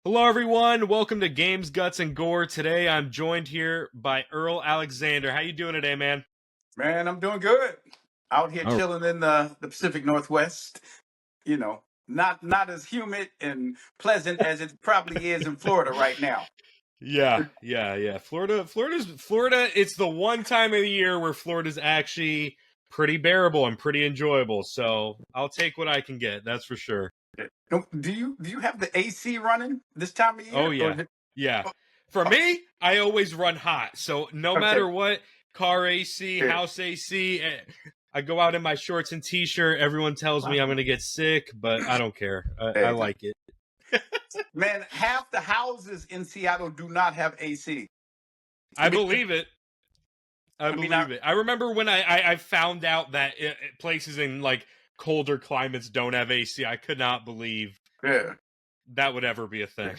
Hello, everyone. Welcome to Games, Guts, and Gore. Today, I'm joined here by Earl Alexander. How you doing today, man? Man, I'm doing good. Out here Oh, chilling in the Pacific Northwest. Not as humid and pleasant as it probably is in Florida right now. yeah. Florida. It's the one time of the year where Florida's actually pretty bearable and pretty enjoyable. So I'll take what I can get. That's for sure. Do you have the AC running this time of Oh year, or yeah, is it? yeah. Oh, For oh, me, I always run hot. So no okay. matter what, car AC, Yeah. house AC, I go out in my shorts and t-shirt. Everyone tells me I'm Wow. gonna get sick, but I don't care. I Hey, like it. man, half the houses in Seattle do not have AC. I I mean, believe it. I I mean, I, believe it. I remember when I found out that places in like colder climates don't have AC. I could not believe yeah. that would ever be a Yeah. thing.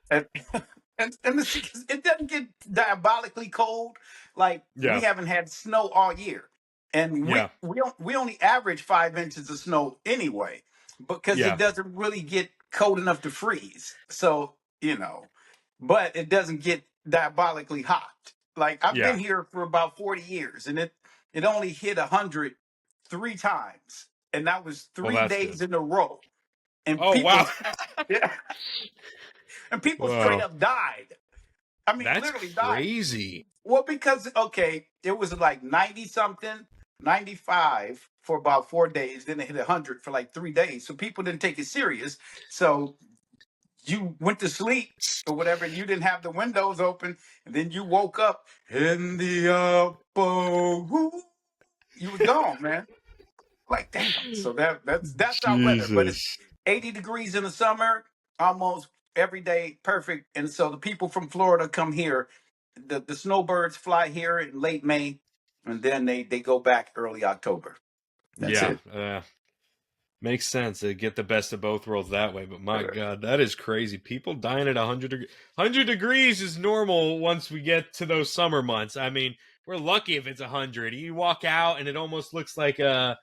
And, it doesn't get diabolically cold. Like we Yeah, haven't had snow all year, and we yeah, we don't, we only average 5 inches of snow anyway, because it yeah, doesn't really get cold enough to freeze. So but it doesn't get diabolically hot. Like I've yeah. been here for about 40 years, and it only hit 100 3 times, and that was Well, three that's good. days in a row. And Oh wow. people, yeah, and people straight Wow, up died. I mean, that's literally died. crazy. Well, because okay, it was like 90 something, 95 for about 4 days. Then it hit 100 for like 3 days. So people didn't take it serious. So you went to sleep or whatever, and you didn't have the windows open, and then you woke up in the upper room. You was gone, man. Like damn. So that's our weather. But it's Jesus. 80 degrees in the summer, almost every day, perfect. And so the people from Florida come here. The snowbirds fly here in late May, and then they go back early October. That's Yeah, it. makes sense. They get the best of both worlds that way. But my God, that is crazy. People dying at 100 degrees is normal once we get to those summer months. I mean, we're lucky if it's 100. You walk out and it almost looks like a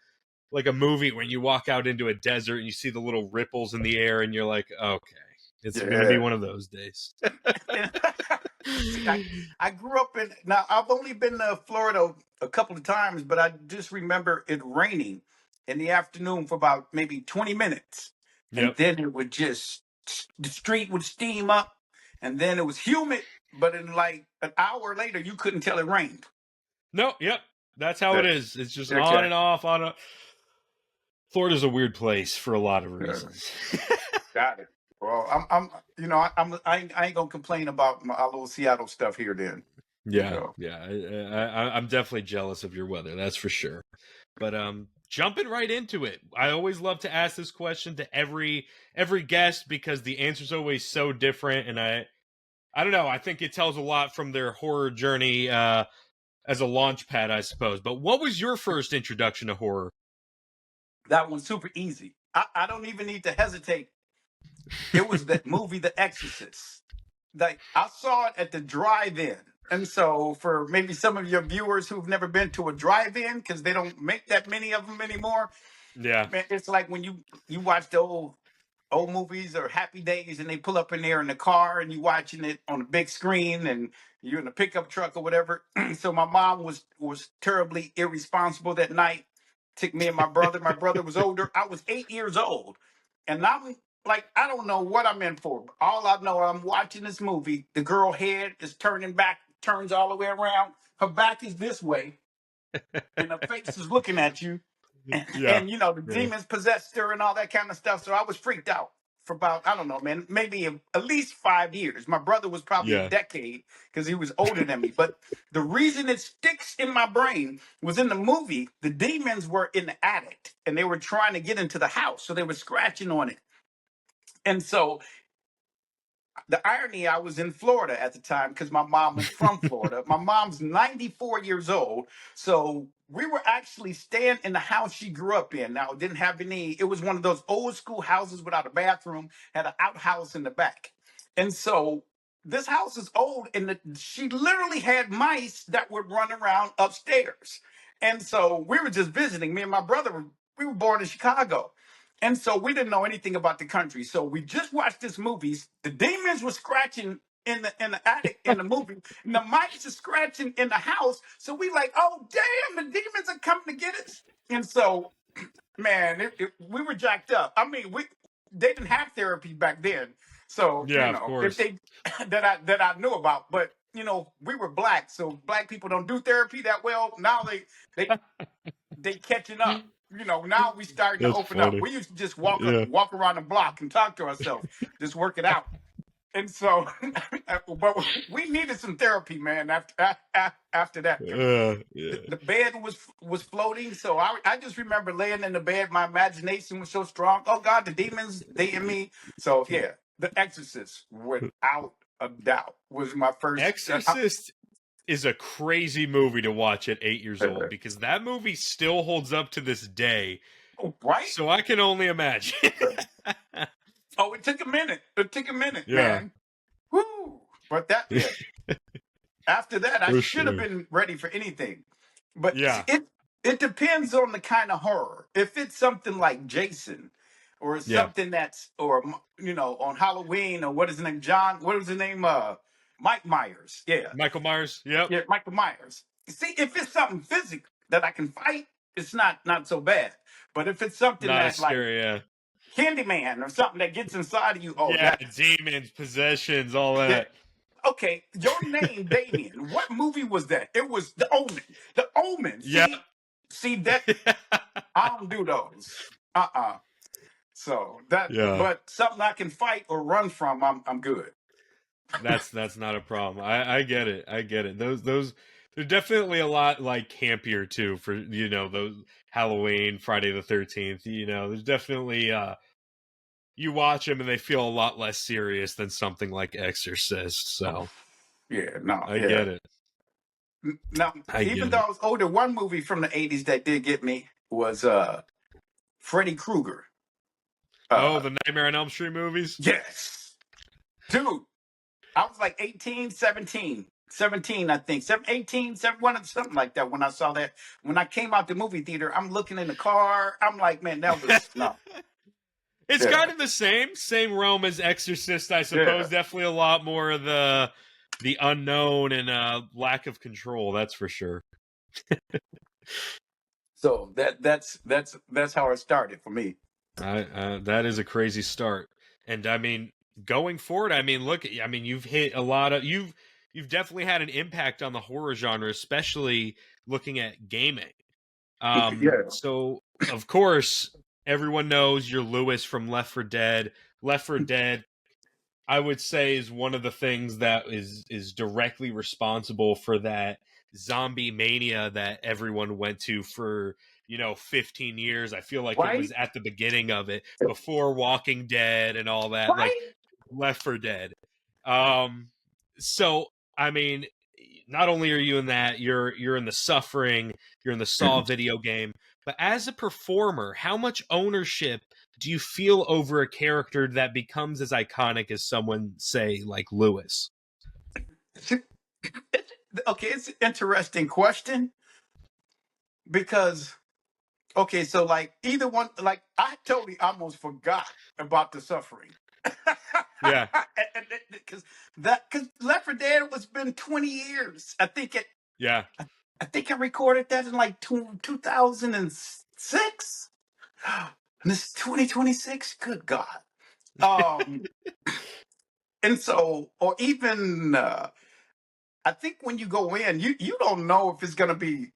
movie when you walk out into a desert and you see the little ripples in the air and you're like, okay, it's going to be Yeah. one of those days. See, I grew up in, now I've only been to Florida a couple of times, but I just remember it raining in the afternoon for about maybe 20 minutes. And Yep. then it would just, the street would steam up, and then it was humid, but in like an hour later, you couldn't tell it rained. No, yep. That's how Yeah. it is. It's just on Okay. and off on a Florida's a weird place for a lot of Yeah. reasons. Got it. Well, I ain't gonna complain about my little Seattle stuff here then. Yeah, So, yeah. I'm definitely jealous of your weather. That's for sure. But jumping right into it, I always love to ask this question to every guest because the answer's always so different, and I don't know. I think it tells a lot from their horror journey as a launch pad, I suppose. But what was your first introduction to horror? that one's super easy. I don't even need to hesitate. It was that movie, The Exorcist. Like I saw it at the drive-in, and so for maybe some of your viewers who've never been to a drive-in, because they don't make that many of them anymore, Yeah, man, it's like when you watch the old movies or Happy Days, and they pull up in there in the car, and you watching it on a big screen, and you're in a pickup truck or whatever. So my mom was terribly irresponsible that night. Took me and my brother. My brother was older. I was 8 years old, and I'm like, I don't know what I'm in for. All I know, I'm watching this movie. The girl head is turning back, turns all the way around. Her back is this way, and her face is looking at you, yeah, and the yeah, demons possessed her and all that kind of stuff. So I was freaked out for about, I don't know, man, maybe at least 5 years. My brother was probably a yeah. decade because he was older than me. But the reason it sticks in my brain was in the movie. The demons were in the attic and they were trying to get into the house, so they were scratching on it. And so the irony, I was in Florida at the time because my mom is from Florida. My mom's 94 years old. So we were actually staying in the house she grew up in. Now, it didn't have any, it was one of those old school houses without a bathroom, had an outhouse in the back. And so this house is old, and she literally had mice that would run around upstairs. And so we were just visiting. Me and my brother, we were born in Chicago. And so we didn't know anything about the country. So we just watched this movie. The demons were scratching in the attic in the movie, and the mice are scratching in the house. So we like, oh damn, the demons are coming to get us. And so, man, we were jacked up. I mean, we they didn't have therapy back then. So, Yeah, of if course. they that I knew about, but we were black, so black people don't do therapy that well. Now they catching up. Now we starting to That's open up. funny. We used to just Yeah. walk around the block and talk to ourselves, just work it out. And so, but we needed some therapy, man. After that, because Yeah. the bed was floating. So I just remember laying in the bed. My imagination was so strong. Oh God, the demons, they in me. So yeah, The Exorcist, without a doubt, was my first. Exorcist is a crazy movie to watch at 8 years old because that movie still holds up to this day. Right? So I can only imagine. Oh, it took a minute. It took a minute, Yeah. man. Woo! But yeah. After that, I For should have sure. been ready for anything. But Yeah. it depends on the kind of horror. If it's something like Jason, or Yeah. something that's, or on Halloween, or what is his name, John? What was his name? Mike Myers. Yeah, Michael Myers. Yep. yeah, Michael Myers. See, if it's something physical that I can fight, it's not so bad. But if it's something Not as that's like scary. Yeah. Candyman or something that gets inside of you, oh, Yeah. that's Demons, possessions, all yeah. that. Okay, your name, Damien. What movie was that? It was The Omen. The Omen. Yep. See that I don't do those. Uh-uh. So Yeah. but something I can fight or run from, I'm good. That's not a problem. I get it. I get it. Those they're definitely a lot like campier too for those Halloween, Friday the 13th. There's definitely you watch them and they feel a lot less serious than something like Exorcist. Oh, So yeah, no, I yeah. get it. Now, I even get though it. I was older, one movie from the 80s that did get me was Freddy Krueger. Oh, Uh the Nightmare on Elm Street movies. yes. Dude, I was like 18, 17. 17, I think. 18, 7, something like that when I saw that. When I came out the movie theater, I'm looking in the car. I'm like, man, that was no. It's Yeah. kind of the same realm as Exorcist, I Yeah. suppose. Definitely a lot more of the unknown and lack of control. That's for sure. So that's how it started for me. That is a crazy start, and I mean, going forward, I mean, look, I mean, you've hit a lot of you've definitely had an impact on the horror genre, especially looking at gaming. Yeah. So of course, everyone knows you're Lewis from Left 4 Dead. Left 4 Dead, I would say, is one of the things that is directly responsible for that zombie mania that everyone went to for 15 years. I feel like it was Right? at the beginning of it before Walking Dead and all that, like Right? Left 4 Dead. Um, so I mean, not only are you in that, you're in the Suffering, you're in the Saw video game, but as a performer, how much ownership do you feel over a character that becomes as iconic as someone, say, like Lewis? Okay, it's an interesting question because okay, so like either one, like I totally almost forgot about the Suffering. Yeah, Because Left 4 Dead was been 20 years. yeah, I think I recorded that in like 2006. And this is 2026. Good God. Um, and so, or even I think when you go in, you don't know if it's gonna be,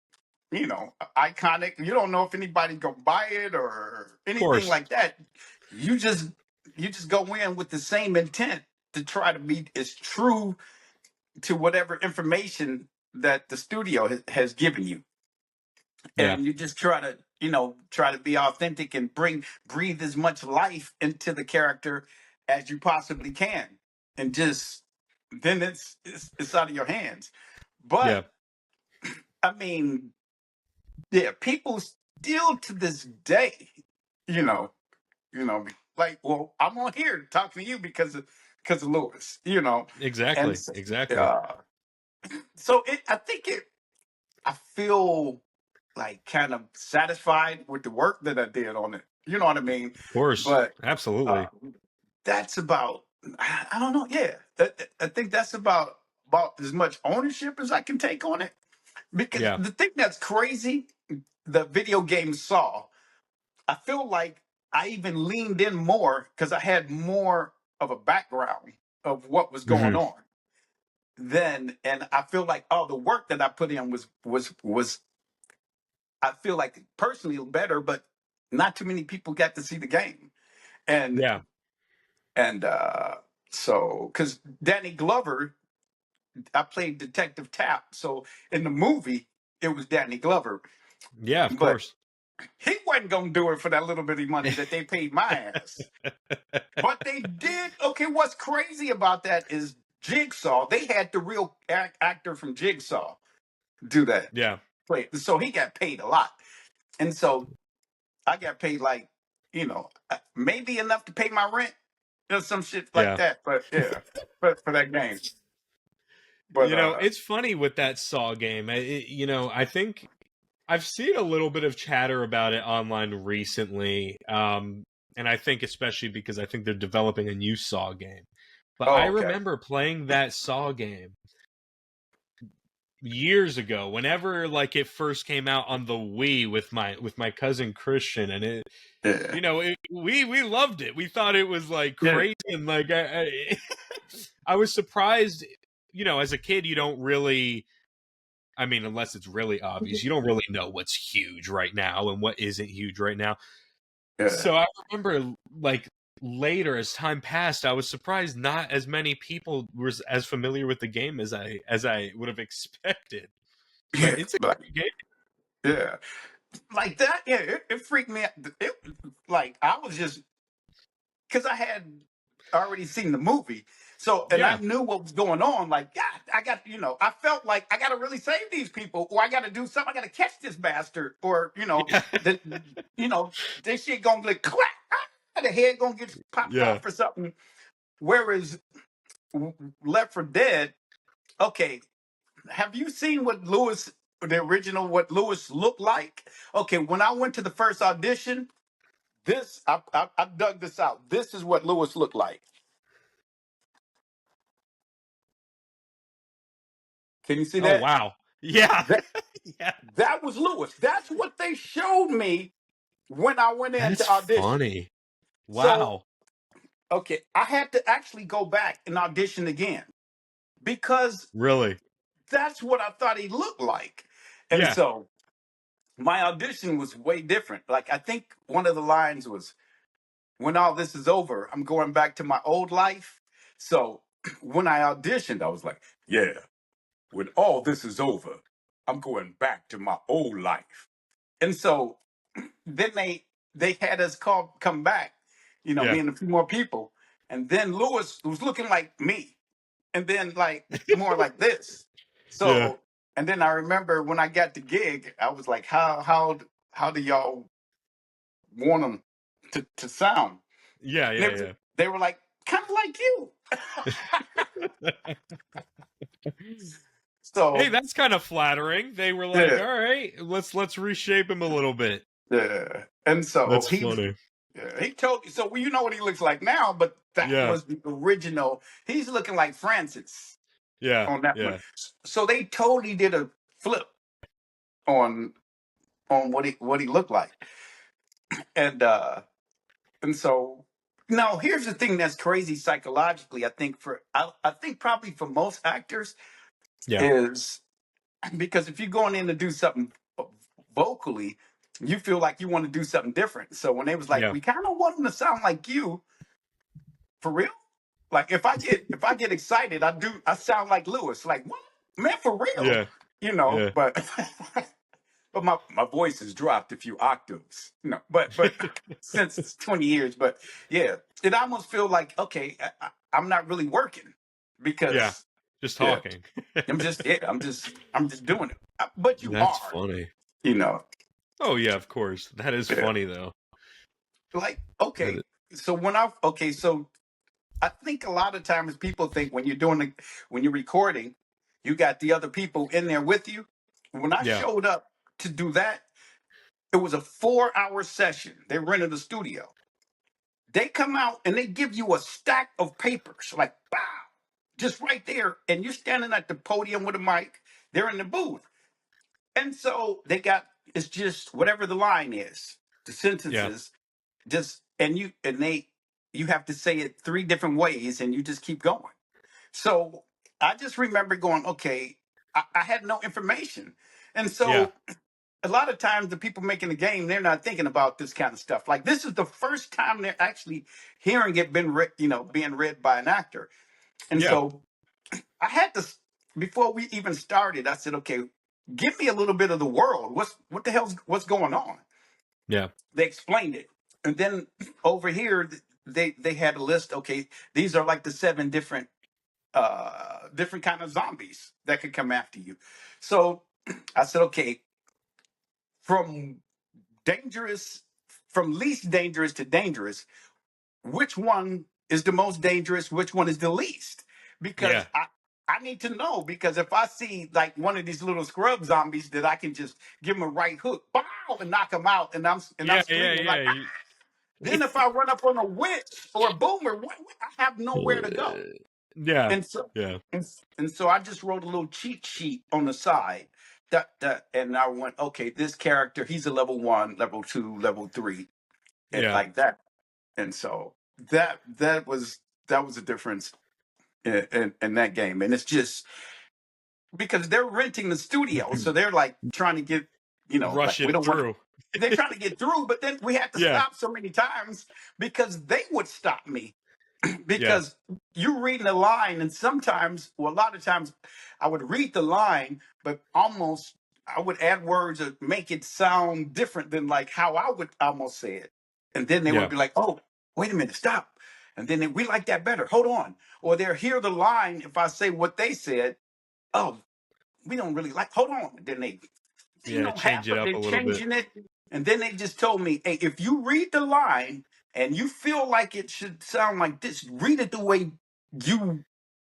iconic. You don't know if anybody's gonna buy it or of anything course. like that. You just go in with the same intent to try to be as true to whatever information that the studio has given you, Yeah, and you just try to be authentic and breathe as much life into the character as you possibly can, and just then it's out of your hands. But yeah, I mean, yeah, people still to this day, you know, like, well, I'm on here talking to you because of Lewis, and exactly, exactly. uh, so I feel like kind of satisfied with the work that I did on it. You know what I mean? Of course. But uh, Absolutely. that's about, I don't know. Yeah, I think that's about as much ownership as I can take on it. Because Yeah. the thing that's crazy, the video game Saw, I feel like I even leaned in more because I had more of a background of what was going Hmm. on then, and I feel like all the work that I put in was I feel like personally better, but not too many people got to see the game. And Yeah. and so because Danny Glover, I played Detective Tapp, so in the movie it was Danny Glover, Yeah, of but course. he wasn't gonna do it for that little bitty money that they paid my ass. But they did. Okay, what's crazy about that is Jigsaw. They had the real actor from Jigsaw do that Yeah. play, so he got paid a lot, and so I got paid like maybe enough to pay my rent, some shit like Yeah. that. But yeah, for that game. But It's funny with that Saw game. I think I've seen a little bit of chatter about it online recently. And I think especially because I think they're developing a new Saw game. But I oh, okay. remember playing that Saw game years ago, whenever like it first came out on the Wii with my cousin Christian, and Yeah, we loved it. We thought it was like yeah, crazy, and like I was surprised. As a kid, you don't really. I mean, unless it's really obvious, you don't really know what's huge right now and what isn't huge right now. yeah, So I remember, like later as time passed, I was surprised not as many people were as familiar with the game as I would have expected. yeah. But it's a Like, great game. yeah, like that. Yeah, it freaked me out. Like I was just because I had already seen the movie. So, and I Yeah, knew what was going on. Like, God, I got, I felt like I got to really save these people, or I got to do something. I got to catch this bastard, or yeah, that, this shit gonna get crack, the head gonna get popped yeah. off or something. Whereas Left for Dead, okay, have you seen what Lewis, the original, what Lewis looked like? Okay, when I went to the first audition, I dug this out. This is what Lewis looked like. Can you see Oh that? wow, yeah, That yeah. that was Lewis. That's what they showed me when I went in That's to audition. funny. So, Wow, okay, I had to actually go back and audition again because really? that's what I thought he looked like. And Yeah, so my audition was way different. Like I think one of the lines was, "When all this is over, I'm going back to my old life." So when I auditioned, I was like, "Yeah, when all this is over, I'm going back to my old life." And so then they had us come back, yeah, me and a few more people, and then Lewis was looking like me, and then like more like this. yeah, So and then I remember when I got the gig, I was like, how do y'all want them to sound? yeah, And yeah, they were like, kind of like you. yeah. Hey, So that's kind of flattering. They were like, yeah, "All right, let's reshape him a little bit." yeah. And so That's funny. he told me. So well, you know what he looks like now, but that Yeah, was the original. He's looking like Francis yeah, on that one. yeah, So they totally did a flip on what he looked like, and uh, and so now here's the thing that's crazy psychologically. I think probably for most actors yeah, is because if you're going in to do something vocally, you feel like you want to do something different. So when they was like, yeah, we kind of want them to sound like you, for real. Like if I get excited, I sound like Lewis. Like what man for real, yeah, yeah. But but my voice has dropped a few octaves, But since 20 years, but yeah, it almost feel like okay, I'm not really working Yeah, because just yeah, talking. I'm just doing it. But you That's are, funny. you know, Oh yeah, of course. That is yeah. funny though. Like That okay, so so I think a lot of times people think when you're recording, you got the other people in there with you. When I yeah, showed up to do that, It was a 4-hour session. They rented a studio. They come out and they give you a stack of papers, like, bow, just right there. And you're standing at the podium with a mic. They're in the booth. And so they got, it's just whatever the line is, the Yeah. sentences, just, you have to say it 3 different ways and you just keep going. So I just remember going, okay, I had no information. And Yeah. so a lot of times the people making the game, they're not thinking about this kind of stuff. Like this is the first time they're actually hearing it being read by an actor. And Yeah. so I had to, before we even started, I said, okay, give me a little bit of the world. What the hell's what's going on? Yeah. They explained it. And then over here, they had a list. Okay, these are like the 7 different kind of zombies that could come after you. So I said, okay, from dangerous, from least dangerous to dangerous, which one is the most dangerous? Which one is the least? Because Yeah. I need to know, because if I see like one of these little scrub zombies that I can just give him a right hook, bow, and knock him out, and I'm Yeah. Yeah. screaming like, Yeah. ah! Then if I run up on a witch or a boomer, I have nowhere to go. Yeah. And so Yeah. and so I just wrote a little cheat sheet on the side. And I went, okay, this character, he's a level 1, level 2, level 3, and Yeah. like that. And so that was the difference in that game. And it's just because they're renting the studio, so they're like trying to get, like Rush we it don't want to. through. They're trying to get through, but then we had to Yeah. stop so many times because they would stop me Yeah. because you reading a line, and sometimes, well, a lot of times, I would read the line, but almost I would add words or make it sound different than like how I would almost say it, and then they would Yeah. be like, "Oh, wait a minute, stop," and then we like that better. Hold on, or they'll hear the line if I say what they said. Oh, we don't really like. Hold on, then Yeah. half Change it of up they're a little bit. changing it, and then they just told me, hey, if you read the line and you feel like it should sound like this, read it the way you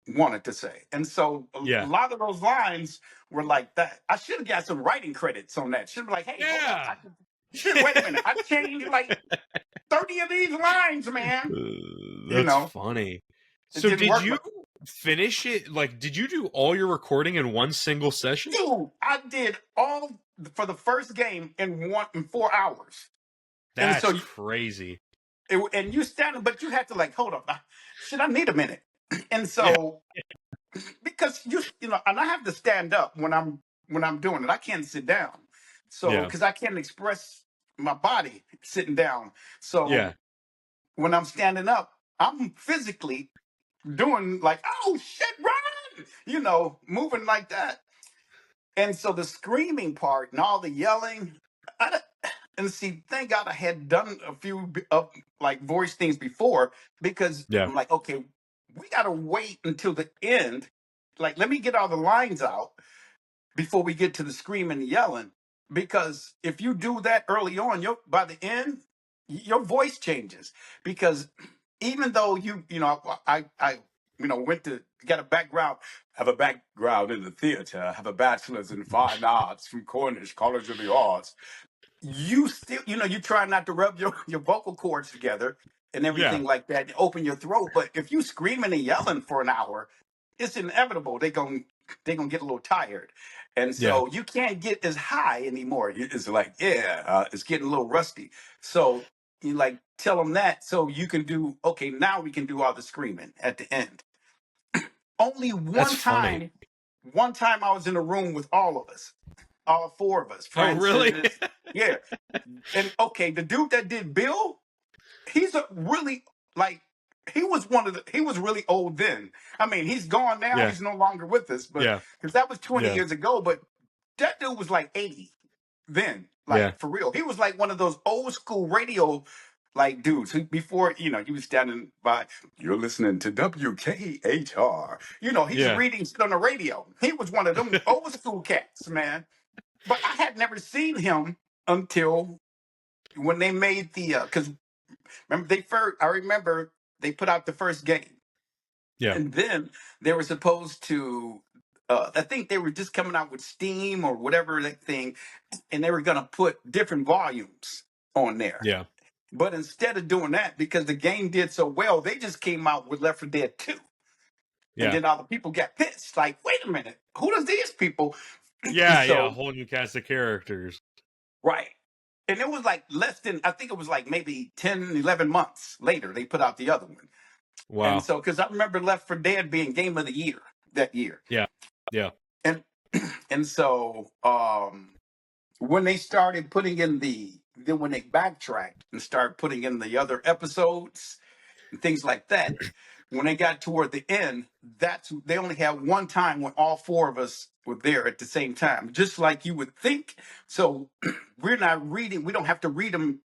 want it to say. And so a Yeah. lot of those lines were like that. I should have got some writing credits on that. Should be like, hey, hold on, Yeah. shit, wait a minute, I changed like 30 of these lines, man. You That's know, funny. it So didn't did work. you But finish it? Like, did you do all your recording in one single session? dude, I did all for the first game in 4 hours. And That's so crazy. and you standing, but you had to like, hold up, shit, I need a minute. And Yeah. so because and I have to stand up when I'm doing it. I can't sit down. So Yeah. because I can't express my body sitting down. Yeah. So when I'm standing up, I'm physically doing like, oh shit, run, moving like that. And so the screaming part and all the yelling, I, and see, thank God I had done a few of like voice things before, because Yeah. I'm like, okay, we got to wait until the end. Like, let me get all the lines out before we get to the screaming and yelling. Because if you do that early on, by the end, your voice changes. Because even though I went to got a background, have a background in the theater, have a bachelor's in fine arts from Cornish College of the Arts, you still, you try not to rub your vocal cords together and Yeah. everything like that, and open your throat. But if you screaming and yelling for an hour, it's inevitable they gonna get a little tired, and Yeah. so you can't get as high anymore. It's like, yeah, it's getting a little rusty. So you like tell them that so you can do, okay, now we can do all the screaming at the end. Only That's funny. one time I was in a room with all of us, all 4 of us, Oh, really? Francis, yeah. And okay, the dude that did Bill, he's a really like he was really old then. I mean, he's gone now. Yeah. He's no longer with us, but Yeah. because that was 20 Yeah. years ago. But that dude was like 80 then, Yeah. like for real. He was like one of those old school radio like dudes who before he was standing by. You're listening to WKHR. He's Yeah. reading shit on the radio. He was one of them old school cats, man. But I had never seen him until when they made the because remember I remember they put out the first game, Yeah. and then they were supposed to. I think they were just coming out with Steam or whatever that thing, and they were going to put different volumes on there. Yeah. But instead of doing that, because the game did so well, they just came out with Left 4 Dead 2. And Yeah. then all the people got pissed. Like, wait a minute, who does these people? Yeah. Yeah. A So, whole new cast of characters. right. And it was like less than, I think it was like maybe 10, 11 months later, they put out the other one. And Wow. so, because I remember Left 4 Dead being Game of the Year that year. Yeah. Yeah. And and so when they started putting in then when they backtracked and started putting in the other episodes and things like that, when they got toward the end, they only had one time when all four of us were there at the same time, just like you would think. So we're not reading, we don't have to read them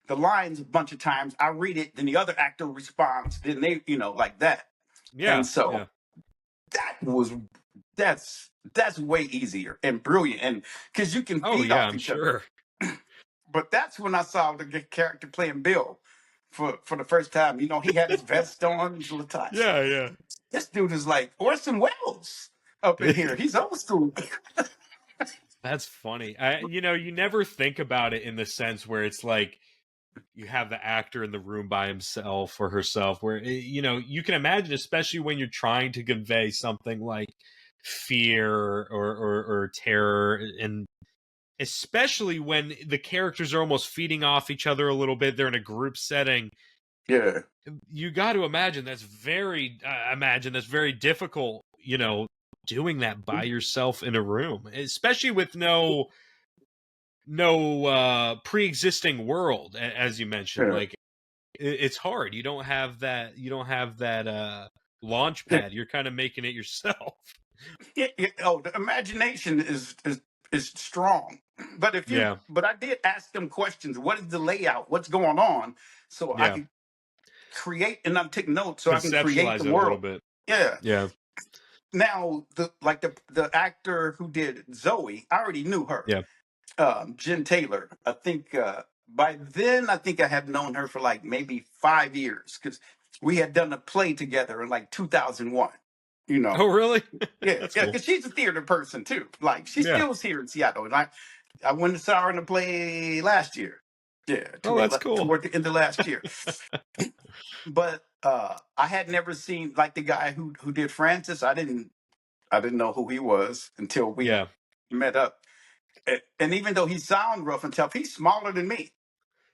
the lines a bunch of times. I read it, then the other actor responds, then they, like that. And Yeah. so Yeah. that was that's way easier and brilliant, and because you can Oh feed yeah, off I'm each other. sure. But that's when I saw the character playing Bill for the first time. He had his vest on. His little tie. I said, Yeah. Yeah. this dude is like Orson Welles up in here. He's old school. That's funny. You never think about it in the sense where it's like you have the actor in the room by himself or herself, where you can imagine, especially when you're trying to convey something like fear or terror, and especially when the characters are almost feeding off each other a little bit. They're in a group setting. Yeah, You got to imagine that's very difficult. Doing that by yourself in a room, especially with no pre-existing world, as you mentioned. yeah, Like it's hard. You don't have that launch yeah, pad. You're kind of making it yourself. yeah, yeah. Oh, the imagination is strong. But Yeah. but I did ask them questions. What is the layout? What's going on? So I Yeah. could create, and I'm taking notes so I can create the Conceptualize it a little world. bit. Yeah. Yeah. Now the actor who did Zoe, I already knew her. Yeah. Jen Taylor. I think by then I think I had known her for like maybe 5 years because we had done a play together in like 2001. You Oh, know, really? yeah, That's yeah, cool. because she's a theater person too. Like she Yeah. still's here in Seattle, and I went and saw her in the play last year. Yeah, Oh, that's cool. toward the end of last year. But I had never seen like the guy who did Francis. I didn't know who he was until we Yeah. met up. And even though he sound rough and tough, he's smaller than me.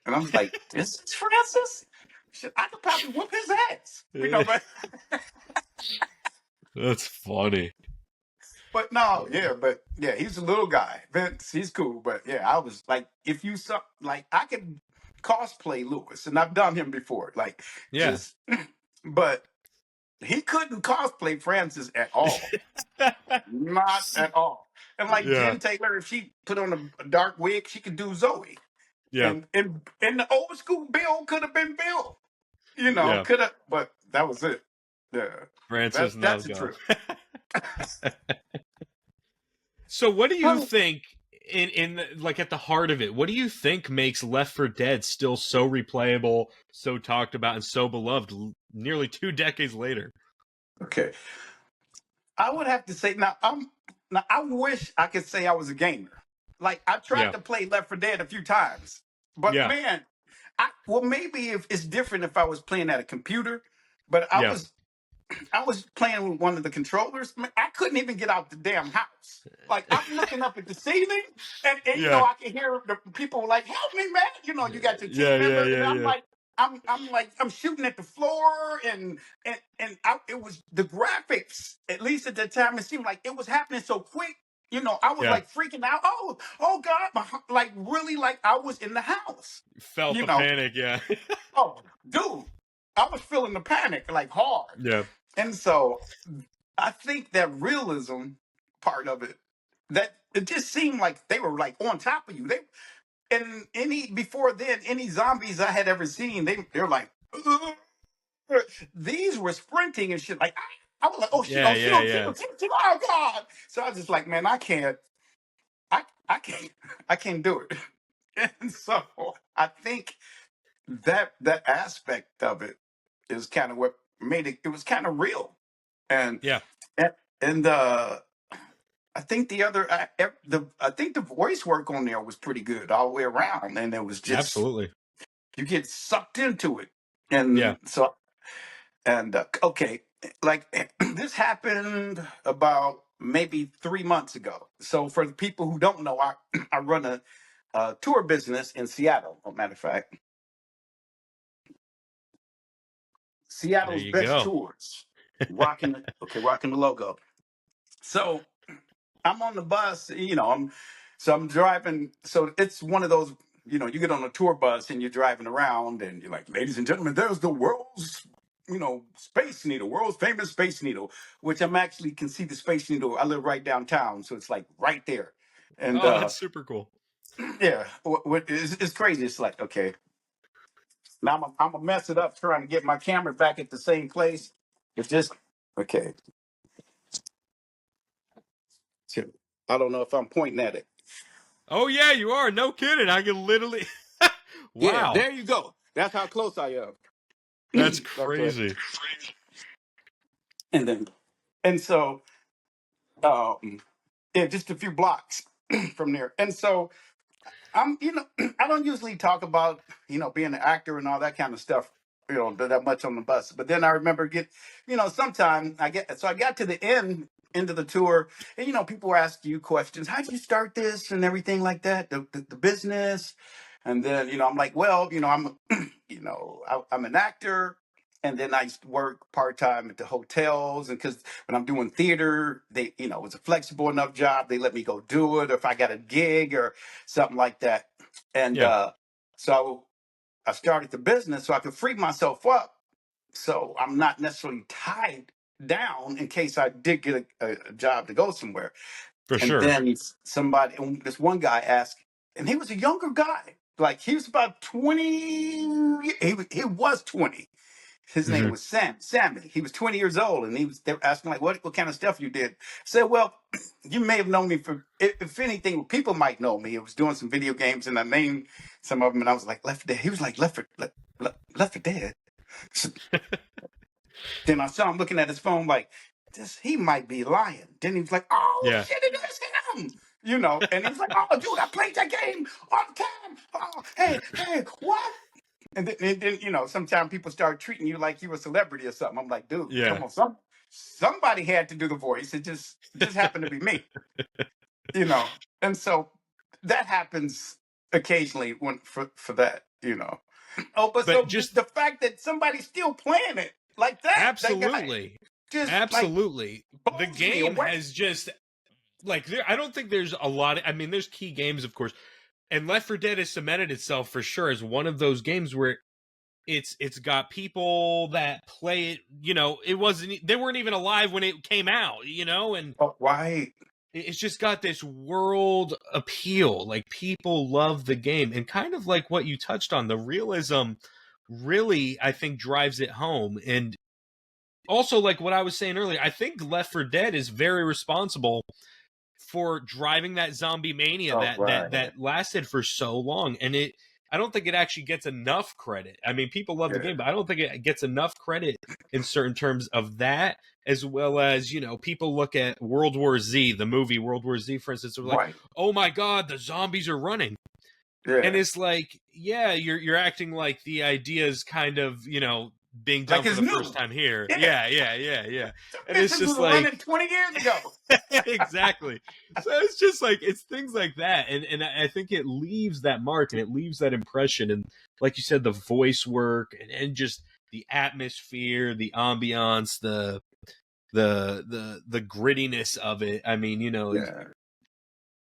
And I was like, this is Francis? Shit, I could probably whoop his ass. But That's funny. but yeah, he's a little guy. Vince, he's cool. But yeah, I was like, if you saw like I could cosplay Lewis, and I've done him before. Like Yeah. just but he couldn't cosplay Francis at all. Not at all. And like Yeah. Jen Taylor, if she put on a dark wig, she could do Zoe. Yeah. And the old school Bill could have been Bill. Yeah. Could have, but that was it. Yeah. Francis That's the Nalgo. truth. So what do you Oh, think in like at the heart of it, what do you think makes Left 4 Dead still so replayable, so talked about, and so beloved nearly 2 decades later? okay. I would have to say now I wish I could say I was a gamer. Like I tried Yeah. to play Left 4 Dead a few times. But Yeah. man, maybe if it's different if I was playing at a computer, but Yeah. I was playing with one of the controllers. Man, I couldn't even get out the damn house. Like I'm looking up at the ceiling, and Yeah. I can hear the people like, "Help me, man!" You got your Yeah. team Yeah. members, and Yeah. I'm Yeah. like, I'm shooting at the floor, it was the graphics. At least at the time, it seemed like it was happening so quick. I was Yeah. like freaking out. Oh God, like really, like I was in the house. Felt You the know, panic. Yeah. oh dude, I was feeling the panic like hard. Yeah. And so I think that realism part of it, that it just seemed like they were like on top of you. And before then, any zombies I had ever seen, they're like, "Ugh." These were sprinting and shit. Like I was like, oh shit, Yeah. oh shit, Yeah. oh shit, Yeah. oh shit, oh shit, oh God. So I was just like, man, I can't, I can't do it. And so I think that aspect of it is kind of what made it. It was kind of real, and Yeah. and and I think I think the voice work on there was pretty good all the way around, and it was just Absolutely. you get sucked into it, Yeah. and so and okay, like this happened about maybe 3 months ago. So for the people who don't know, I run a tour business in Seattle. As a matter of fact, There Seattle's you best go. tours, rocking the logo. So I'm on the bus, I'm driving. So it's one of those, you get on a tour bus and you're driving around and you're like, ladies and gentlemen, there's the world's, Space Needle, world's famous Space Needle, which I'm actually can see the Space Needle. I live right downtown, so it's like right there. And Oh, that's super cool. yeah, it's crazy. It's like, okay, now I'm gonna mess it up trying to get my camera back at the same place. It's just okay. So, I don't know if I'm pointing at it. Oh yeah, you are. No kidding. I can literally Yeah, Wow. there you go. That's how close I That's am. Okay. crazy. And then, and so, um, yeah, just a few blocks from there. And so, I don't usually talk about, being an actor and all that kind of stuff, that much on the bus. But then I remember sometime I got to the end of the tour, and people were asking you questions. How did you start this and everything like that, the business? And then, I'm like, well, I'm an actor. And then I used to work part time at the hotels, and because when I'm doing theater, it was a flexible enough job. They let me go do it, or if I got a gig or something like that. And Yeah, so I started the business so I could free myself up, so I'm not necessarily tied down in case I did get a job to go somewhere. for And sure. then this one guy asked, and he was a younger guy, like he was about 20. He was 20. His name Hmm. was Sammy. He was 20 years old, and they were asking like, what kind of stuff you did? I said, well, you may have known me for, if anything, people might know me. I was doing some video games, and I named some of them, and I was like, Left 4 Dead. He was like, Left 4 Dead. So then I saw him looking at his phone like, he might be lying. Then he was like, oh Yeah. shit, it is him. And he was like, oh, dude, I played that game all the time. Oh, hey, what? And then sometimes people start treating you like you're a celebrity or something. I'm like, dude, come Yeah. on, somebody had to do the voice. It just happened to be me, you know. And so that happens occasionally when for that. Oh, but But so just the fact that somebody's still playing it like that guy absolutely. just like Absolutely. The blows me game away. has just I don't think there's a lot I mean there's key games of course. And Left 4 Dead has cemented itself for sure as one of those games where it's got people that play it, they weren't even alive when it came out, and Oh, why? it's just got this world appeal. Like people love the game, and kind of like what you touched on, the realism really I think drives it home. And also like what I was saying earlier, I think Left 4 Dead is very responsible for driving that zombie mania Oh, that right. lasted for so long. And I don't think it actually gets enough credit. I mean, people love the Yeah. game, but I don't think it gets enough credit in certain terms of that, as well as, people look at World War Z, the movie World War Z, for instance, they're like, Right. oh my God, the zombies are running. And Yeah. it's like, yeah, you're acting like the idea is kind of, being done Like for it's the first new. time here. Yeah. Yeah. Some And it's bitches just was like, running 20 years ago. exactly. So it's just like it's things like that, and I think it leaves that mark and it leaves that impression, and like you said, the voice work and just the atmosphere, the ambiance, the grittiness of it. I mean, Yeah.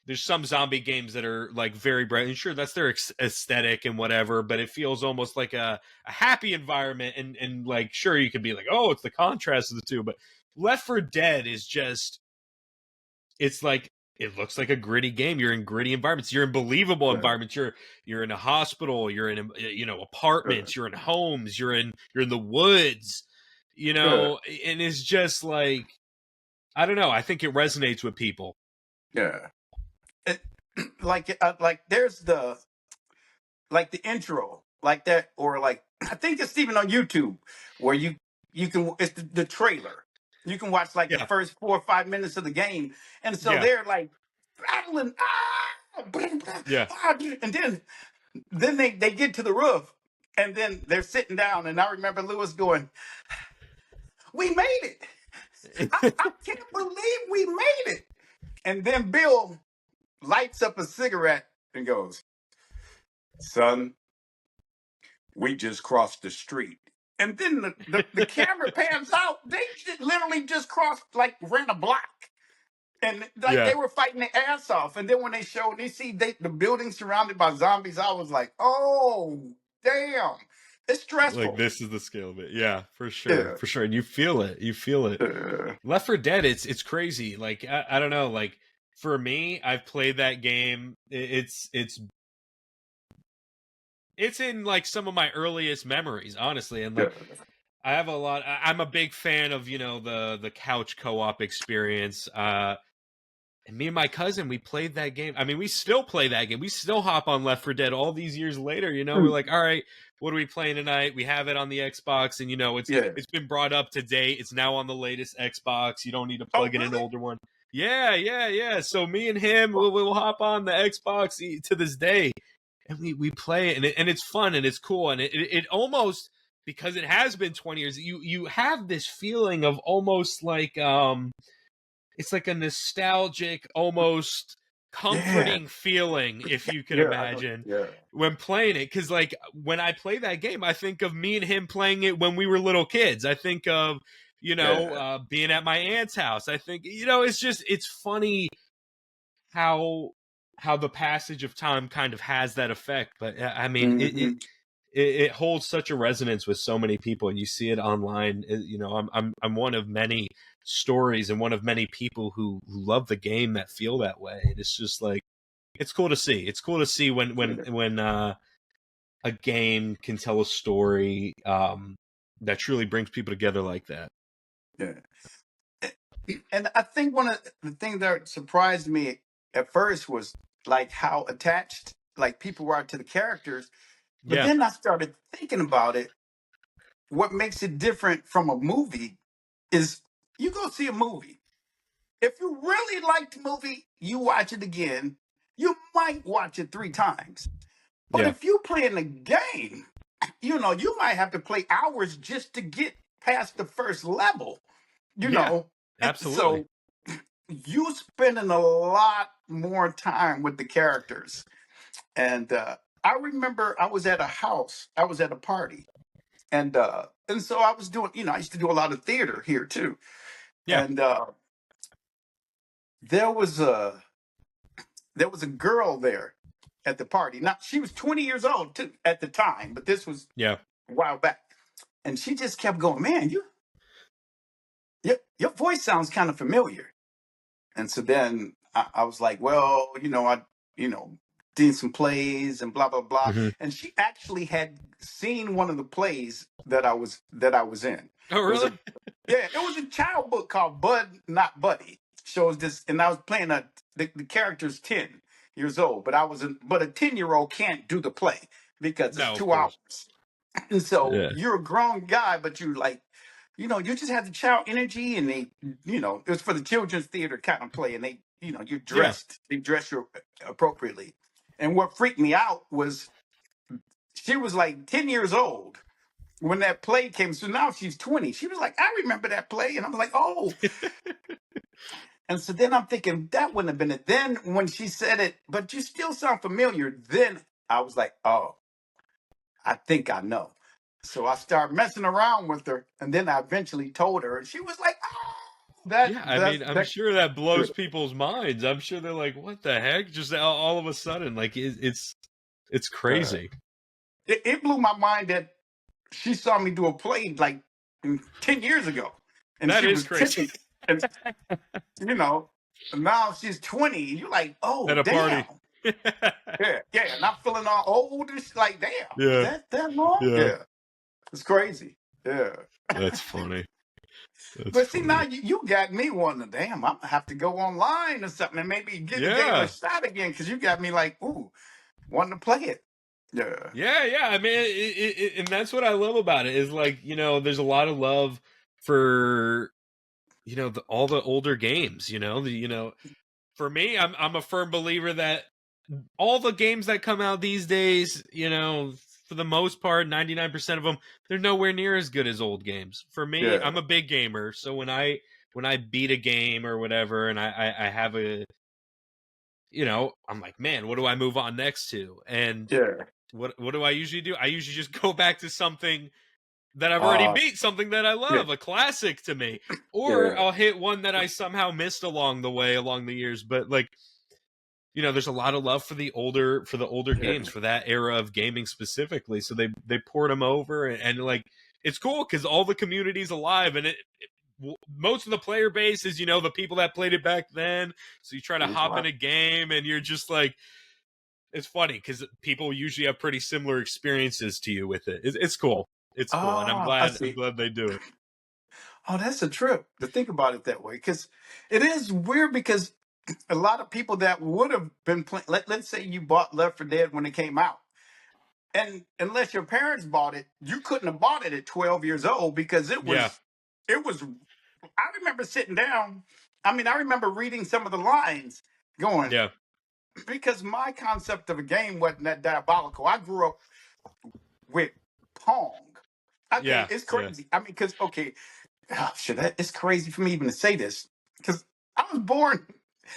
there's some zombie games that are like very bright, and sure, that's their aesthetic and whatever, but it feels almost like a happy environment, and like sure you could be like, oh, it's the contrast of the two, but Left 4 Dead is just it's like it looks like a gritty game. You're in gritty environments. You're in believable Yeah. environments. You're in a hospital. You're in Yeah. apartments. You're in homes. You're in the woods. Yeah. And it's just like I don't know. I think it resonates with people. Yeah. It, like there's the intro like that, or like I think it's even on YouTube where you can it's the trailer. You can watch like the Yeah. first 4 or 5 minutes of the game, and so Yeah. they're like battling, Yeah. and then they get to the roof, and then they're sitting down, and I remember Lewis going, "We made it! I can't believe we made it!" And then Bill lights up a cigarette and goes, "Son, we just crossed the street." And then the camera pans out. They literally just crossed, like ran a block. And like Yeah. they were fighting their ass off. And then when they showed, they see the building surrounded by zombies, I was like, oh, damn. It's Like, stressful. this is the scale of it. Yeah, for sure. Yeah. For sure. And you feel it. You feel it. Uh, Left 4 Dead, it's crazy. Like, I don't know. Like, for me, I've played that game. It's in like some of my earliest memories, honestly. And yeah. like, I have a lot. I'm a big fan of the couch co-op experience. And me and my cousin, we played that game. I mean, we still play that game. We still hop on Left 4 Dead all these years later. We're like, all right, what are we playing tonight? We have it on the Xbox, and Yeah. it's been brought up to date. It's now on the latest Xbox. You don't need to Oh, plug in an really? older one. Yeah, yeah, yeah. So me and him, we'll hop on the Xbox to this day, and we play it, and it's fun and it's cool, and it almost, because it has been 20 years, you have this feeling of almost like it's like a nostalgic, almost Yeah. comforting feeling, if you could Yeah. I know. imagine, Yeah. when playing it. Because like when I play that game, I think of me and him playing it when we were little kids. I think of Yeah. being at my aunt's house. I think it's funny how the passage of time kind of has that effect. But I mean, Hmm. it holds such a resonance with so many people, and you see it online. I'm one of many stories and one of many people who love the game that feel that way. And it's just like, it's cool to see. It's cool to see when a game can tell a story that truly brings people together like that. Yeah. And I think one of the things that surprised me at first was like how attached like people were to the characters. But Yeah, then I started thinking about it. What makes it different from a movie is you go see a movie. If you really like the movie, you watch it again. You might watch it 3 times. But yeah, if you play in a game, you might have to play hours just to get past the first level, you yeah, know. And absolutely. so you spending a lot more time with the characters. And I remember I was at a house, I was at a party, and so I was doing, I used to do a lot of theater here too. Yeah, And there was a there was a girl there at the party. Now she was 20 years old too at the time, but this was yeah. a while back. And she just kept going, man, your voice sounds kind of familiar. And so then I was like, well, you know, did some plays and blah blah blah. Hmm. And she actually had seen one of the plays that I was in. Oh, It was really? a Yeah, it was a child book called Bud Not Buddy. Shows this, and I was playing the character's 10 years old, but a 10-year-old can't do the play because it's No, of 2 hours. course. And so Yeah, you're a grown guy, but you like, you just have the child energy, and it was for the children's theater kind of play, and yeah. they dress you appropriately. And what freaked me out was she was like 10 years old when that play came. So now she's 20. She was like, I remember that play. And I'm like, oh. And so then I'm thinking that wouldn't have been it. Then when she said it, but you still sound familiar, then I was like, oh, I think I know. So I started messing around with her, and then I eventually told her, and she was like, "Oh, that Yeah, I that's mean, I'm that." sure that blows people's minds. I'm sure they're like, "What the heck?" Just all of a sudden, like it's Uh, crazy. it blew my mind that she saw me do a play like 10 years ago, and That she is was crazy. 10, and you know, now she's 20. You're like, oh At a damn, party. yeah, yeah, and I'm feeling all old. It's like, damn, is Yeah, that long? yeah. Yeah, it's crazy. Yeah. That's funny. That's But see, now funny. you got me wondering, damn, I'm gonna have to go online or something and maybe give the game a Yeah. shot again, because you got me like, ooh, wanting to play it. Yeah. Yeah, yeah. I mean, and that's what I love about it is like, there's a lot of love for all the older games, for me, I'm a firm believer that all the games that come out these days, for the most part, 99% of them, they're nowhere near as good as old games. For me, Yeah, I'm a big gamer, so when I beat a game or whatever, and I have I'm like, man, what do I move on next to? And yeah. what do I usually do? I usually just go back to something that I've already Uh, beat, something that I yeah, love, a classic to me. Or yeah. I'll hit one that I somehow missed along the way, along the years. But like, there's a lot of love for the older games, Yeah. for that era of gaming specifically. So they poured them over, and like, it's cool because all the community's alive, and most of the player base is the people that played it back then. So you try to That's hop in right. a game, and you're just like, it's funny because people usually have pretty similar experiences to you with it. It's cool. It's cool, and I'm Oh, I glad I'm see. glad they do it. Oh, that's a trip to think about it that way. Because it is weird because a lot of people that would have been playing, let's say you bought Left 4 Dead when it came out. And unless your parents bought it, you couldn't have bought it at 12 years old because Yeah, it was, I remember sitting down. I mean, I remember reading some of the lines going, yeah, because my concept of a game wasn't that diabolical. I grew up with Pong. Okay, yeah, it's yeah, crazy. I mean, because okay, oh, shit, it's crazy for me even to say this because I was born.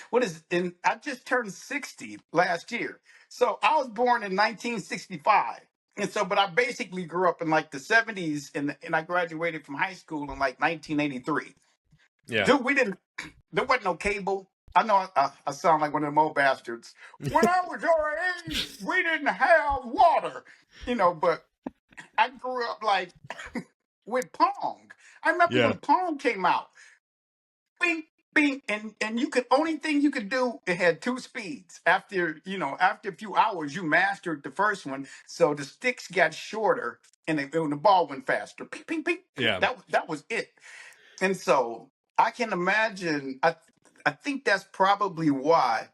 What is it? And I just turned 60 last year, so I was born in 1965. And so, but I basically grew up in like the 70s, and I graduated from high school in like 1983. yeah, Dude, we didn't. There wasn't no cable. I know I sound like one of them old bastards. When I was your age, we didn't have water, but I grew up like with Pong. I remember yeah, when Pong came out. Bing, bing, and you could only thing you could do. It had two speeds. After a few hours, you mastered the first one, so the sticks got shorter and the ball went faster. Ping, ping, ping, ping. yeah, That was it. And so I can imagine. I think that's probably why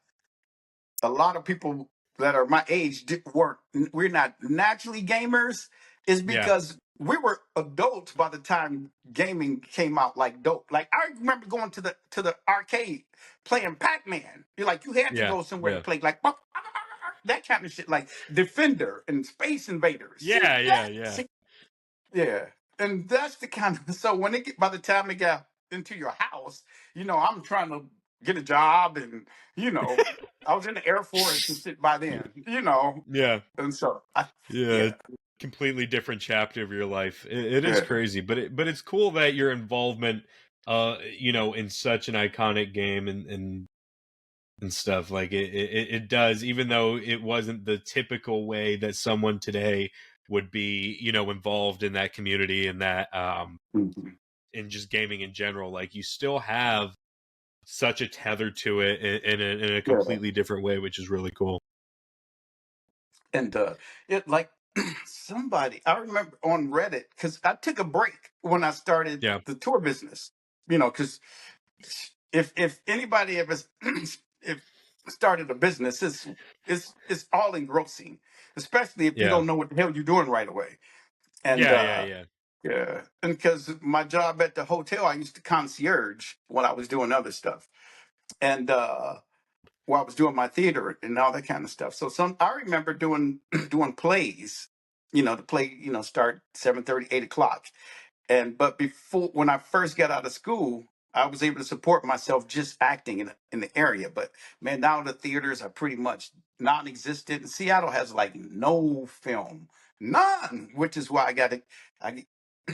a lot of people that are my age we're not naturally gamers is yeah, because we were adults by the time gaming came out like dope. Like I remember going to the arcade playing Pac-Man. You had to yeah, go somewhere to yeah, play like that kind of shit, like Defender and Space Invaders. yeah, yeah, yeah, Yeah, and that's the kind of so when it get by the time it got into your house, I'm trying to get a job, and you know, I was in the Air Force and shit by then, yeah, and so I yeah. yeah Completely different chapter of your life. It is yeah crazy, but it's cool that your involvement, in such an iconic game and stuff like it does, even though it wasn't the typical way that someone today would be, involved in that community and that mhm, in just gaming in general. Like, you still have such a tether to it in a yeah, completely different way, which is really cool. and it like somebody I remember on Reddit because I took a break when I started Yeah, the tour business, because if anybody ever if started a business, it's all engrossing, especially if you yeah, don't know what the hell you're doing right away. And yeah, yeah, yeah, yeah, and because my job at the hotel, I used to concierge when I was doing other stuff, and while I was doing my theater and all that kind of stuff. So I remember doing doing plays. The play start 7:30, 8 o'clock. But before, when I first got out of school, I was able to support myself just acting in the area. But man, now the theaters are pretty much non-existent. Seattle has like no film, none. Which is why I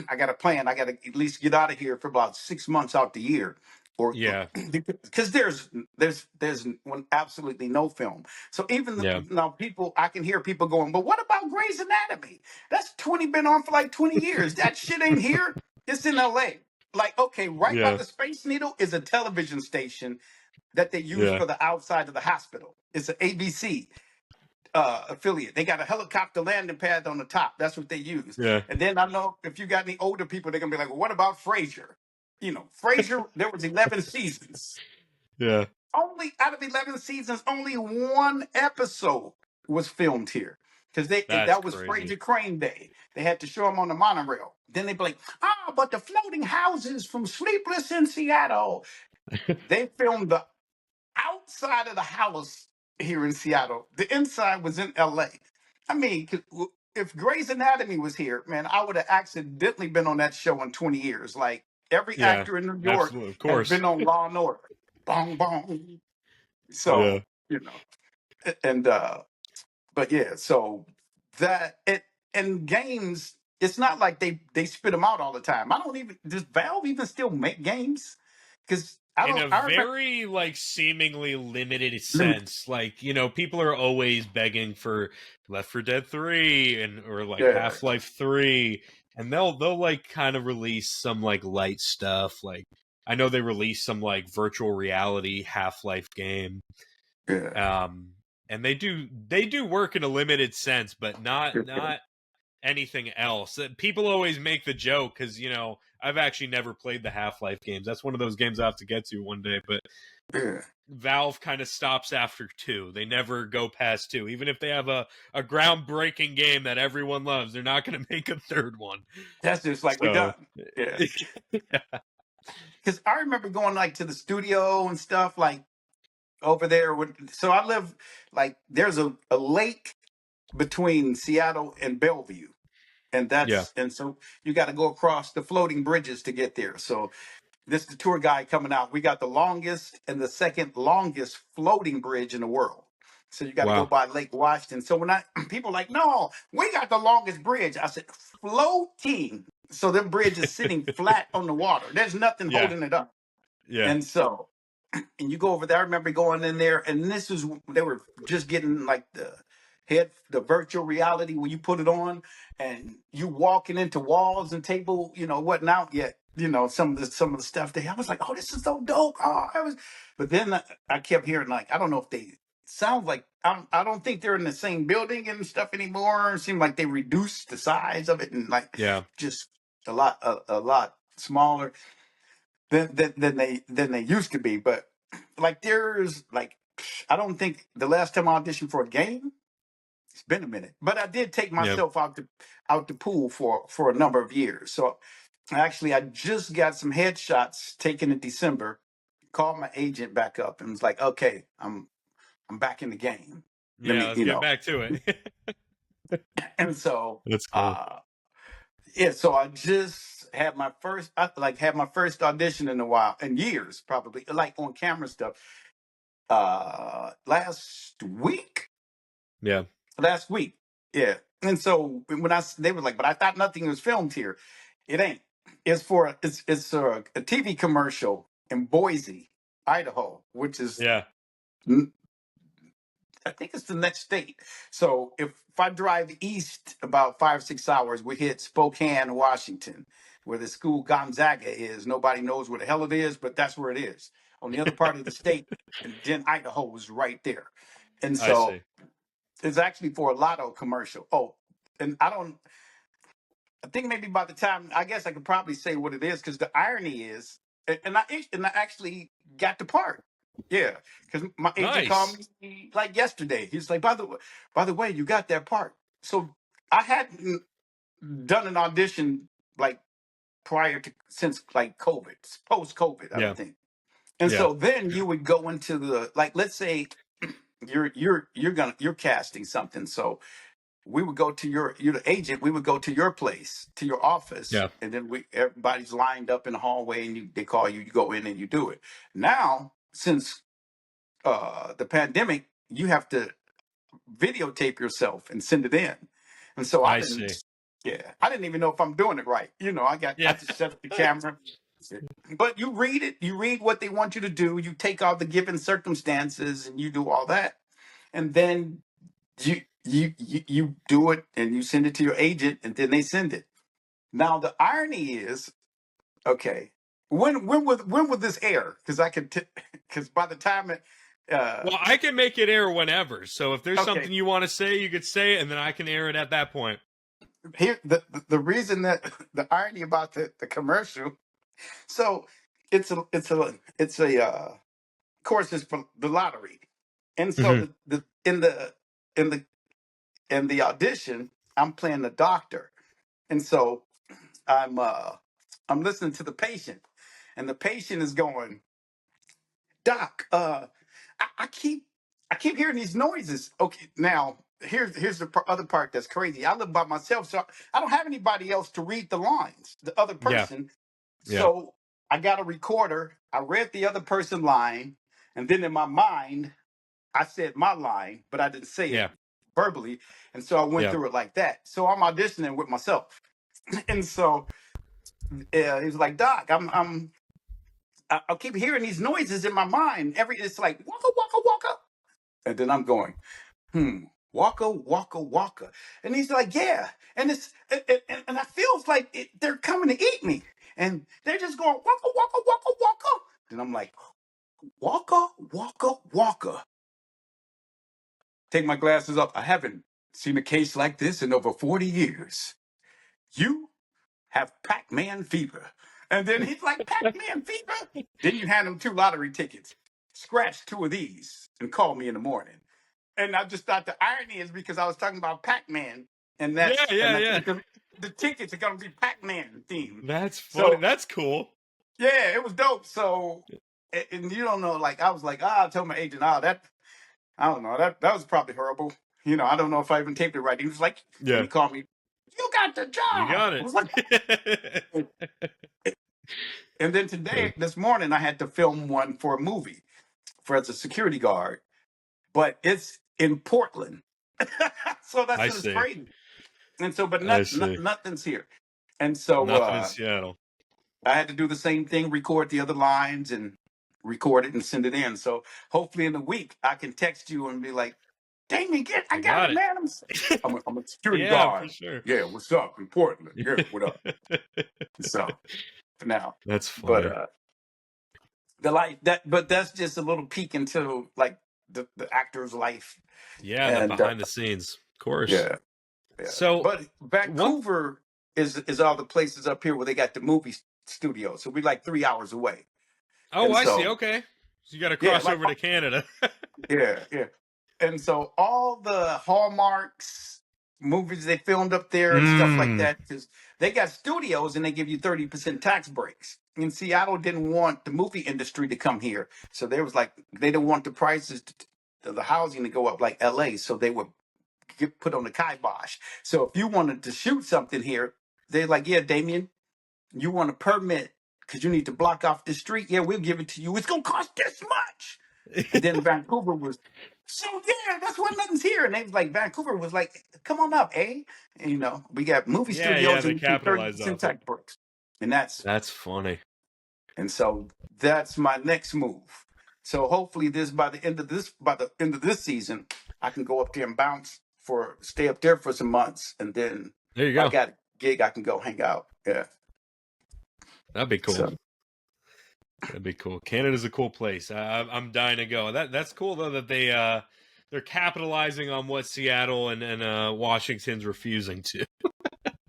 I got a plan. I got to at least get out of here for about 6 months out the year, or yeah, because there's one absolutely no film. So even yeah, now, people I can hear people going, but what about Grey's Anatomy? That's 20 been on for like 20 years. That shit ain't here. It's in L.A. Like, okay, right by yeah, the Space Needle is a television station that they use yeah, for the outside of the hospital. It's an ABC affiliate. They got a helicopter landing pad on the top. That's what they use. yeah, And then I know if you got any older people, they're gonna be like, well, what about Frasier? Frasier, there was 11 seasons. yeah, Only out of 11 seasons, only one episode was filmed here. because That's that was crazy. Fraser Crane Day. They had to show them on the monorail. Then they'd be like, but the floating houses from Sleepless in Seattle. They filmed the outside of the house here in Seattle. The inside was in LA. I mean, if Grey's Anatomy was here, man, I would have accidentally been on that show in 20 years. Like every Yeah, actor in New York absolutely, of has course. been on Law and Order. Bong bong. Yeah. So, you know, and but yeah, so that it and games, it's not like they spit them out all the time. I don't even does Valve even still make games? Because In a I remember very like seemingly limited limited. sense, like, people are always begging for Left 4 Dead 3 and or like Yeah, Half-Life 3, and they'll like kind of release some like light stuff. Like, I know they released some like virtual reality Half-Life game. yeah. um and they do work in a limited sense, but not anything else. People always make the joke because I've actually never played the Half-Life games. That's one of those games I have to get to one day. But Yeah. Valve kind of stops after two. They never go past two, even if they have a groundbreaking game that everyone loves. They're not going to make a third one. That's just like we're So done. Yeah. Because I remember going like to the studio and stuff like over there. So I live like there's a lake between Seattle and Bellevue. yeah, And so you got to go across the floating bridges to get there. So this is the tour guide coming out. We got the longest and the second longest floating bridge in the world. So you got to go wow, by Lake Washington. So when I people are like, no, we got the longest bridge. I said, floating. So the bridge is sitting flat on the water. There's nothing yeah, holding it up. yeah, And so and you go over there. I remember going in there, and this was they were just getting like the virtual reality when you put it on, and you walking into walls and table, wasn't out yet. Some of the stuff there. I was like, oh, this is so dope. Oh, but then I kept hearing like I don't know if they sounds like I don't think they're in the same building and stuff anymore. It seemed like they reduced the size of it and like yeah, just a lot smaller than they used to be. But like there's like I don't think the last time I auditioned for a game, it's been a minute. But I did take yeah. myself out the pool for a number of years. So actually I just got some headshots taken in December, called my agent back up and was like, okay, I'm back in the game. Let Yeah, me, let's get back to it. and so That's cool. uh yeah, so I just had my first audition in a while in years, probably like on camera stuff. Last week. Yeah, Last week, yeah. And so they were like, but I thought nothing was filmed here. It ain't. It's a TV commercial in Boise, Idaho, which is yeah, I think it's the next state. So if I drive east about 5 6 hours, we hit Spokane, Washington, where the school Gonzaga is. Nobody knows where the hell it is, but that's where it is. On the other part of the state, and then Idaho is right there. And I so see. it's actually for a lotto commercial. Oh, and I think maybe by the time I guess I could probably say what it is because the irony is, and I actually got the part. Yeah, because my agent called Nice. me like yesterday. He's like, by the way, you got that part. So I hadn't done an audition like prior to since like COVID, post COVID, I Yeah, don't think. And yeah, so then you would go into the like, let's say you're casting something. So we would go to you're the agent, we would go to your place, to your office, yeah. and then everybody's lined up in the hallway and they call you, you go in and you do it. Now, since the pandemic, you have to videotape yourself and send it in. And so I I see. didn't I didn't even know if I'm doing it right. I Yeah, just set up the camera. But you read what they want you to do, you take all the given circumstances and you do all that. And then you do it and you send it to your agent and then they send it. Now the irony is, okay, when would this air? Because I could because by the time it well, I can make it air whenever. So if there's okay, something you want to say, you could say it, and then I can air it at that point. here the reason that the irony about the commercial, so it's a of course it's for the lottery. And so Hmm. the in the in the audition, I'm playing the doctor, and so I'm listening to the patient, and the patient is going, "Doc, I keep hearing these noises." Okay, now here's the other part that's crazy. I live by myself, so I don't have anybody else to read the lines. The other Yeah. person, Yeah. so I got a recorder. I read the other person line, and then in my mind, I said my line, but I didn't say it Yeah. verbally, and so I went Yeah. through it like that. So I'm auditioning with myself, and so he was like, "Doc, I keep hearing these noises in my mind. It's like waka waka waka," and then I'm going, waka waka waka, and he's like, "Yeah," and and I feels like they're coming to eat me, and they're just going waka waka waka waka. Then I'm like, waka waka waka. Take my glasses off. I haven't seen a case like this in over 40 years. You have Pac-Man fever. And then he's like, "Pac-Man fever?" Then you hand him 2 lottery tickets. "Scratch 2 of these and call me in the morning." And I just thought the irony is because I was talking about Pac-Man, and Yeah. Yeah. I Yeah. think the tickets are gonna be Pac-Man themed. That's funny. So That's cool. yeah, it was dope. So and you don't know, like I was like, I told my agent, that I don't know, that was probably horrible. I don't know if I even taped it right. He was like, when Yeah. he called me, "You got the You job." got I it. was like, and then this morning, I had to film one for a movie for as a security guard, but it's in Portland, so that's I just see. crazy. And so, but I see. nothing's here, and so Nothing in Seattle. I had to do the same thing, record the other lines and record it and send it in. So hopefully, in a week, I can text you and be like, "Damien, I You got got it, man. I'm a security Yeah, for guard. sure. Yeah, what's up in Portland? Yeah, what up?" So for now, That's but funny. the life but that's just a little peek into like the actor's life, Yeah, the and behind the scenes, of course. yeah, yeah. So But one. Vancouver is all the places up here where they got the movie studio, so we're like 3 hours away, Oh, and I see. so Okay, so you got to yeah, cross like over to Canada. yeah, yeah. And so all the Hallmarks movies they filmed up there and stuff like Mm. that, because they got studios and they give you 30% tax breaks. And Seattle didn't want the movie industry to come here. So they was like, they didn't want the prices, the housing to go up like LA. So they would get put on the kibosh. So if you wanted to shoot something here, they're like, "Yeah, Damien, you want a permit because you need to block off the street? Yeah, we'll give it to you. It's going to cost this much." And then Vancouver was, "So yeah, that's why nothing's here." And they was like, Vancouver was like, "Come on up, eh?" And we got movie Yeah, yeah, studios they and we do thirty capitalized percent off it. tax breaks, and That's funny. so that's my next move. So hopefully by the end of this season, I can go up there and stay up there for some months, and then There you if I go. got a gig, I can go hang out. Yeah. That'd be cool. So That'd be cool. Canada's a cool place. I'm dying to go. That's cool though that they're capitalizing on what Seattle and Washington's refusing to.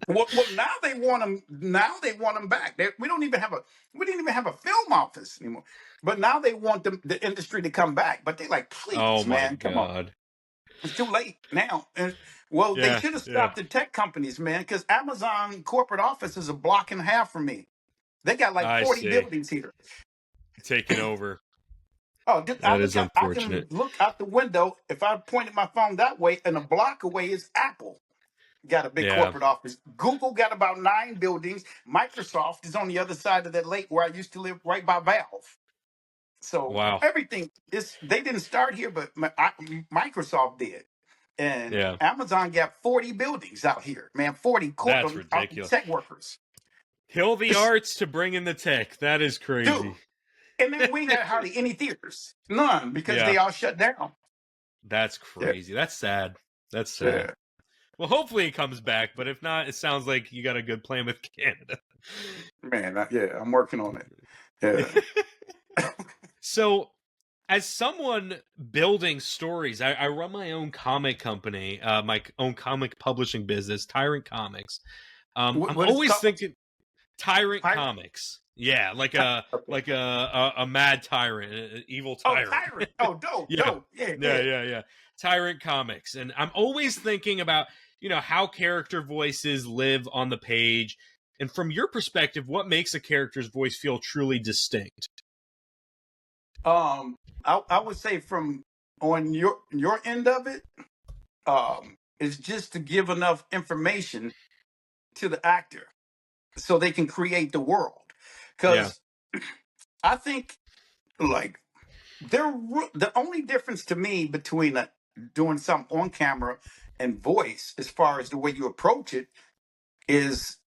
well, now they want them. Now they want them back. We didn't even have a film office anymore. But now they want the industry to come back. But they like, Oh "Please, my man, come on. god. It's too late now." And well, they Yeah, should have yeah. stopped the tech companies, man, because Amazon corporate office is a block and a half from me. They got like I 40 see. buildings here. Taking over. Oh, That is I can unfortunate. look out the window. If I pointed my phone that way, and a block away is Apple. Got a big Yeah. corporate office. Google got about 9 buildings. Microsoft is on the other side of that lake where I used to live, right by Valve. So Wow. everything is, they didn't start here, but Microsoft did. And Yeah. Amazon got 40 buildings out here, man. 40 That's ridiculous. tech workers. Kill the It's- arts to bring in the tech. That is Dude. crazy. And then we had hardly any theaters. None, because Yeah. they all shut down. That's Yeah. crazy. That's sad. That's sad. Yeah. Well, hopefully it comes back, but if not, it sounds like you got a good plan with Canada. Man, I'm working on it. Yeah. So, as someone building stories, I run my own comic company, my own comic publishing business, Tyrant Comics. I'm What is it always called? thinking Tyrant Tyrant. Comics. Yeah, Okay. a mad tyrant, an evil Oh, tyrant. Tyrant. Oh, dope, Yeah, dope. Yeah, yeah, yeah. yeah, yeah. Tyrant Comics, and I'm always thinking about how character voices live on the page, and from your perspective, what makes a character's voice feel truly distinct? I would say from on your end of it, is just to give enough information to the actor so they can create the world. Yeah, Because I think like the only difference to me between doing something on camera and voice, as far as the way you approach it, is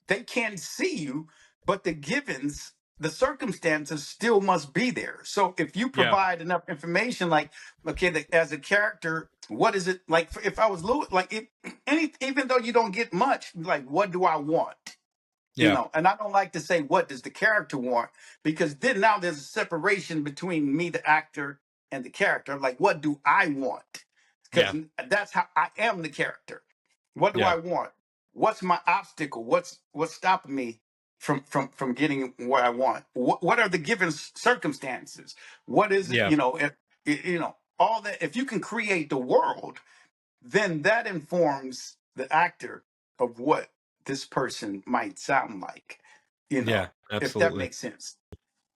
they can't see you, but the givens, the circumstances still must be there. So if you yeah, provide enough information, like, okay, as a character, what is it like? If I was Louis, like, if even though you don't get much, like, what do I want? yeah, And I don't like to say what does the character want, because then now there's a separation between me, the actor, and the character. Like, what do I want? Because yeah, that's how I am the character. What do yeah, I want? What's my obstacle? What's stopping me from getting what I want? What are the given circumstances? What is it? yeah, All that. If you can create the world, then that informs the actor of what this person might sound like, yeah. if that Absolutely. makes sense.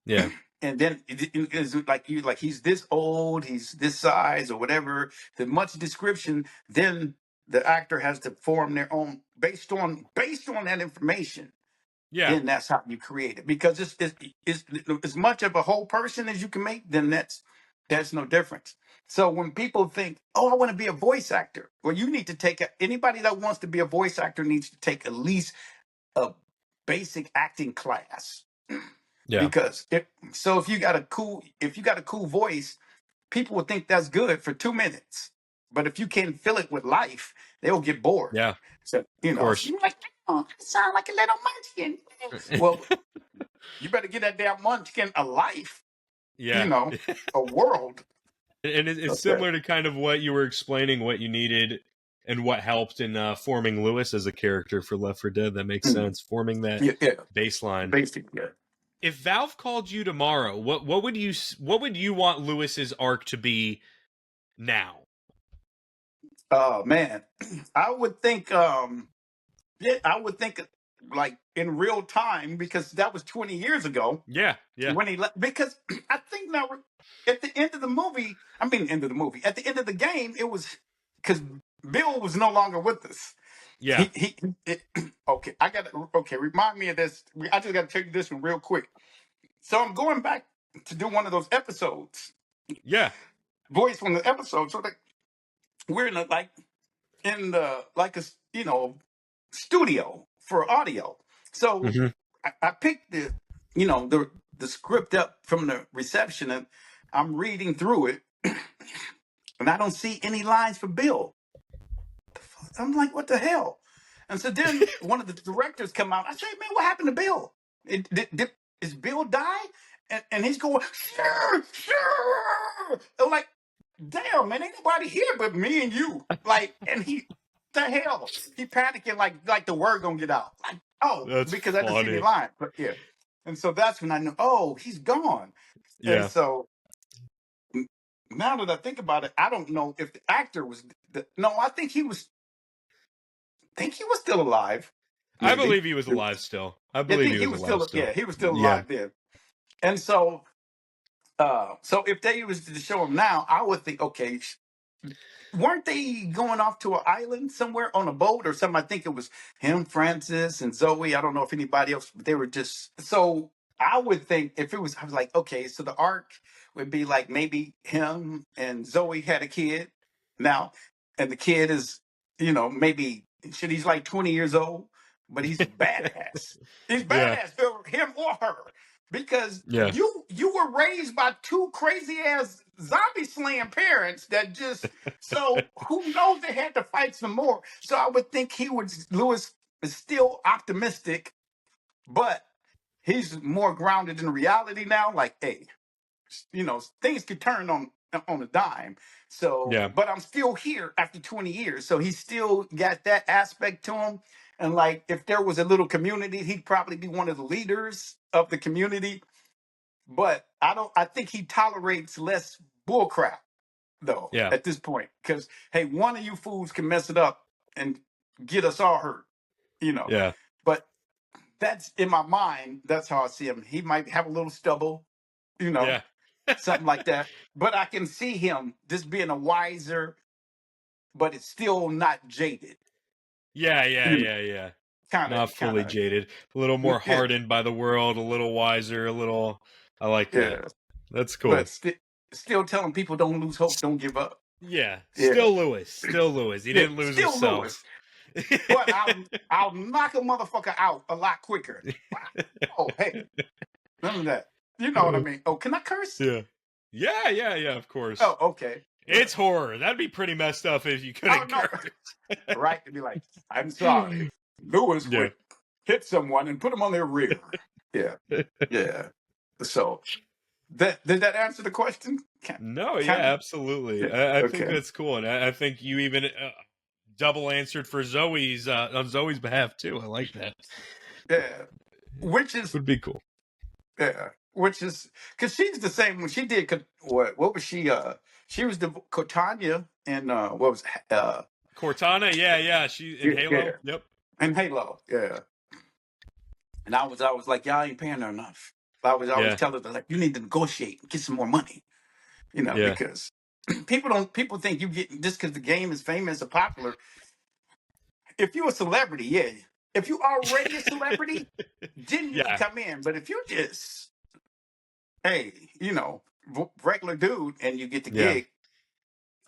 Yeah, And then it is like you like he's this old, he's this size or whatever, the much description, then the actor has to form their own based on that information. yeah, Then that's how you create it, because it's as much of a whole person as you can make. Then that's no difference. So when people think, oh, I want to be a voice actor, well, you need to anybody that wants to be a voice actor needs to take at least a basic acting class. yeah, Because if you got a cool voice, people will think that's good for 2 minutes. But if you can't fill it with life, they'll get bored. yeah. So Of so course. you're like, oh, I sound like a little munchkin. Well, you better get that damn munchkin a life, you Yeah. know, a world. And it's Okay. similar to kind of what you were explaining, what you needed and what helped in forming Lewis as a character for Left 4 Dead. That makes Mm. sense. Forming that Yeah, yeah, baseline. basically. Yeah. If Valve called you tomorrow, what would you want Lewis's arc to be now? Oh man, I would think. Yeah, I would think like in real time, because that was 20 years ago Yeah, yeah, when he left. Because I think now at the end of the movie, I mean, end of the movie, at the end of the game, it was because Bill was no longer with us. yeah, It, okay, okay, remind me of this. I just got to tell you this one real quick. So I'm going back to do one of those episodes, yeah. voice from the episode. So like we're in the like a studio for audio. So Hmm. I picked the script up from the reception, and I'm reading through it, and I don't see any lines for Bill. I'm like, what the hell? And so then one of the directors come out. I say, man, what happened to Bill? Is Bill die? And he's going, sure, sure. I'm like, damn, man, ain't nobody here but me and you. Like, and the hell? He panicking like the word gonna get out. Like, oh, That's because I didn't see any funny. line. But yeah. And so that's when I knew, oh, he's gone. And Yeah. so now that I think about it, I don't know if the actor was no, I think he was still alive, I maybe. believe he was alive still. I I believe think he he was was alive still, still. yeah, he was still Yeah. alive then. And so if they was to show him now, I would think, okay, weren't they going off to an island somewhere on a boat or something? I think it was him, Francis, and Zoe. I don't know if anybody else, but they were just so. I would think if it was, I was like, okay, so the arc would be like maybe him and Zoe had a kid now, and the kid is, maybe he's like 20 years old, but he's badass. He's Yeah. badass, him or her, because Yeah. you were raised by two crazy ass zombie slaying parents that just, so who knows, they had to fight some more. So I would think Lewis is still optimistic, but he's more grounded in reality now. Like, hey, things could turn on a dime. So, Yeah. but I'm still here after 20 years. So he's still got that aspect to him. And like, if there was a little community, he'd probably be one of the leaders of the community. But I think he tolerates less bullcrap though Yeah. at this point. Because hey, one of you fools can mess it up and get us all hurt, you know. Yeah. But that's in my mind, that's how I see him. He might have a little stubble, you know, Yeah. something like that. But I can see him just being a wiser, but it's still not jaded. Yeah, yeah, You know, yeah, yeah. kind of, Not kind fully of, jaded, a little more yeah, hardened by the world, a little wiser, a little. I like that. yeah. That's But cool. still telling people don't lose hope, don't give up. Yeah, Yeah, still Lewis, still Lewis. He yeah. didn't lose Still himself. Lewis, but I'll knock a motherfucker out a lot quicker. Oh, hey, none of that. You know what I mean? Oh, can I curse? Yeah, yeah, yeah, yeah. Of course, Oh, okay. Yeah. it's horror. That'd be pretty messed up if you Oh couldn't no, curse. right? To be like, I'm sorry. Lewis Yeah. would hit someone and put them on their rear. Yeah, yeah. So that did that answer the question? No, yeah, Kind of. absolutely. Yeah. I think Okay. that's cool, and I think you even double answered for Zoe's on Zoe's behalf too. I like that. Yeah. Which is Would be cool. yeah. Which is because she's the same when she did what was she was the Cortania and what was Cortana, yeah, yeah. She in yeah Halo. Yep. and Halo, yeah. And I was like, y'all ain't paying her enough. I was always Yeah. telling her like, you need to negotiate and get some more money, you know, Yeah. because people think you get just because the game is famous or popular. If you're a celebrity, yeah. If you already a celebrity, then you can Yeah. come in. But if you just hey, you know, regular dude and you get the Yeah. gig,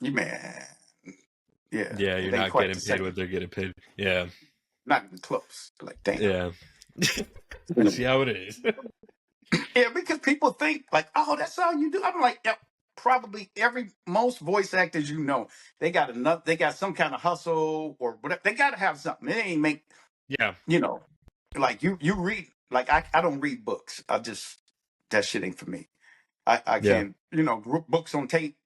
you man, yeah, Yeah. it You're ain't not quite the getting paid same. what they're getting paid. Yeah. Not even close. Like damn. Yeah. See how it is. Yeah, because people think like, oh, that's all you do. I'm like, yeah, probably most voice actors you know, they got enough. They got some kind of hustle or whatever. They got to have something. It ain't make Yeah. you know, like you read. Like I don't read books. I just that shit ain't for me. I Yeah. can't books on tape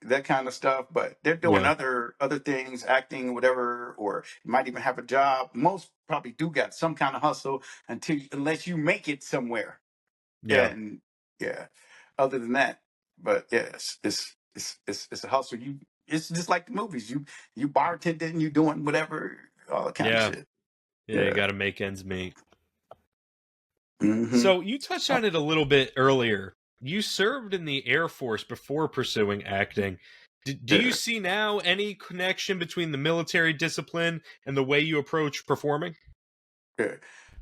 that kind of stuff. But they're doing Yeah. other things, acting, whatever, or you might even have a job. Most probably do got some kind of hustle unless you make it somewhere. Yeah. And yeah, other than that, but yeah, it's a hustle. It's just like the movies. You bartending, you doing whatever, all that kind of Yeah. shit. Yeah. You Yeah. got to make ends meet. Hmm. So you touched on it a little bit earlier. You served in the Air Force before pursuing acting. Do you Yeah. see now any connection between the military discipline and the way you approach performing? Yeah.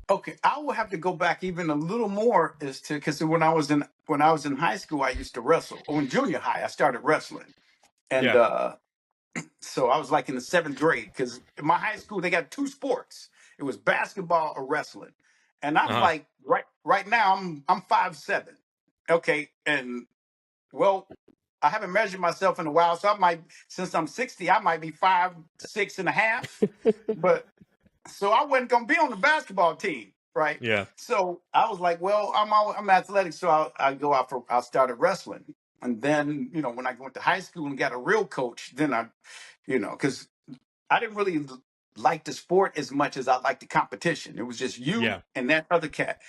Okay, I will have to go back even a little more as to because when I was in high school, I used to wrestle. Or in junior high, I started wrestling, and Yeah. so I was like in the seventh grade because in my high school they got two sports. It was basketball or wrestling, and I'm Uh-huh. like right now I'm 5'7". Okay, and well, I haven't measured myself in a while, so I might since I'm 60, I might be 5'6.5". But so I wasn't gonna be on the basketball team, right? Yeah. So I was like, well, I'm athletic, so I go out for I started wrestling, and then when I went to high school and got a real coach, then because I didn't really like the sport as much as I liked the competition. It was just you Yeah. and that other cat,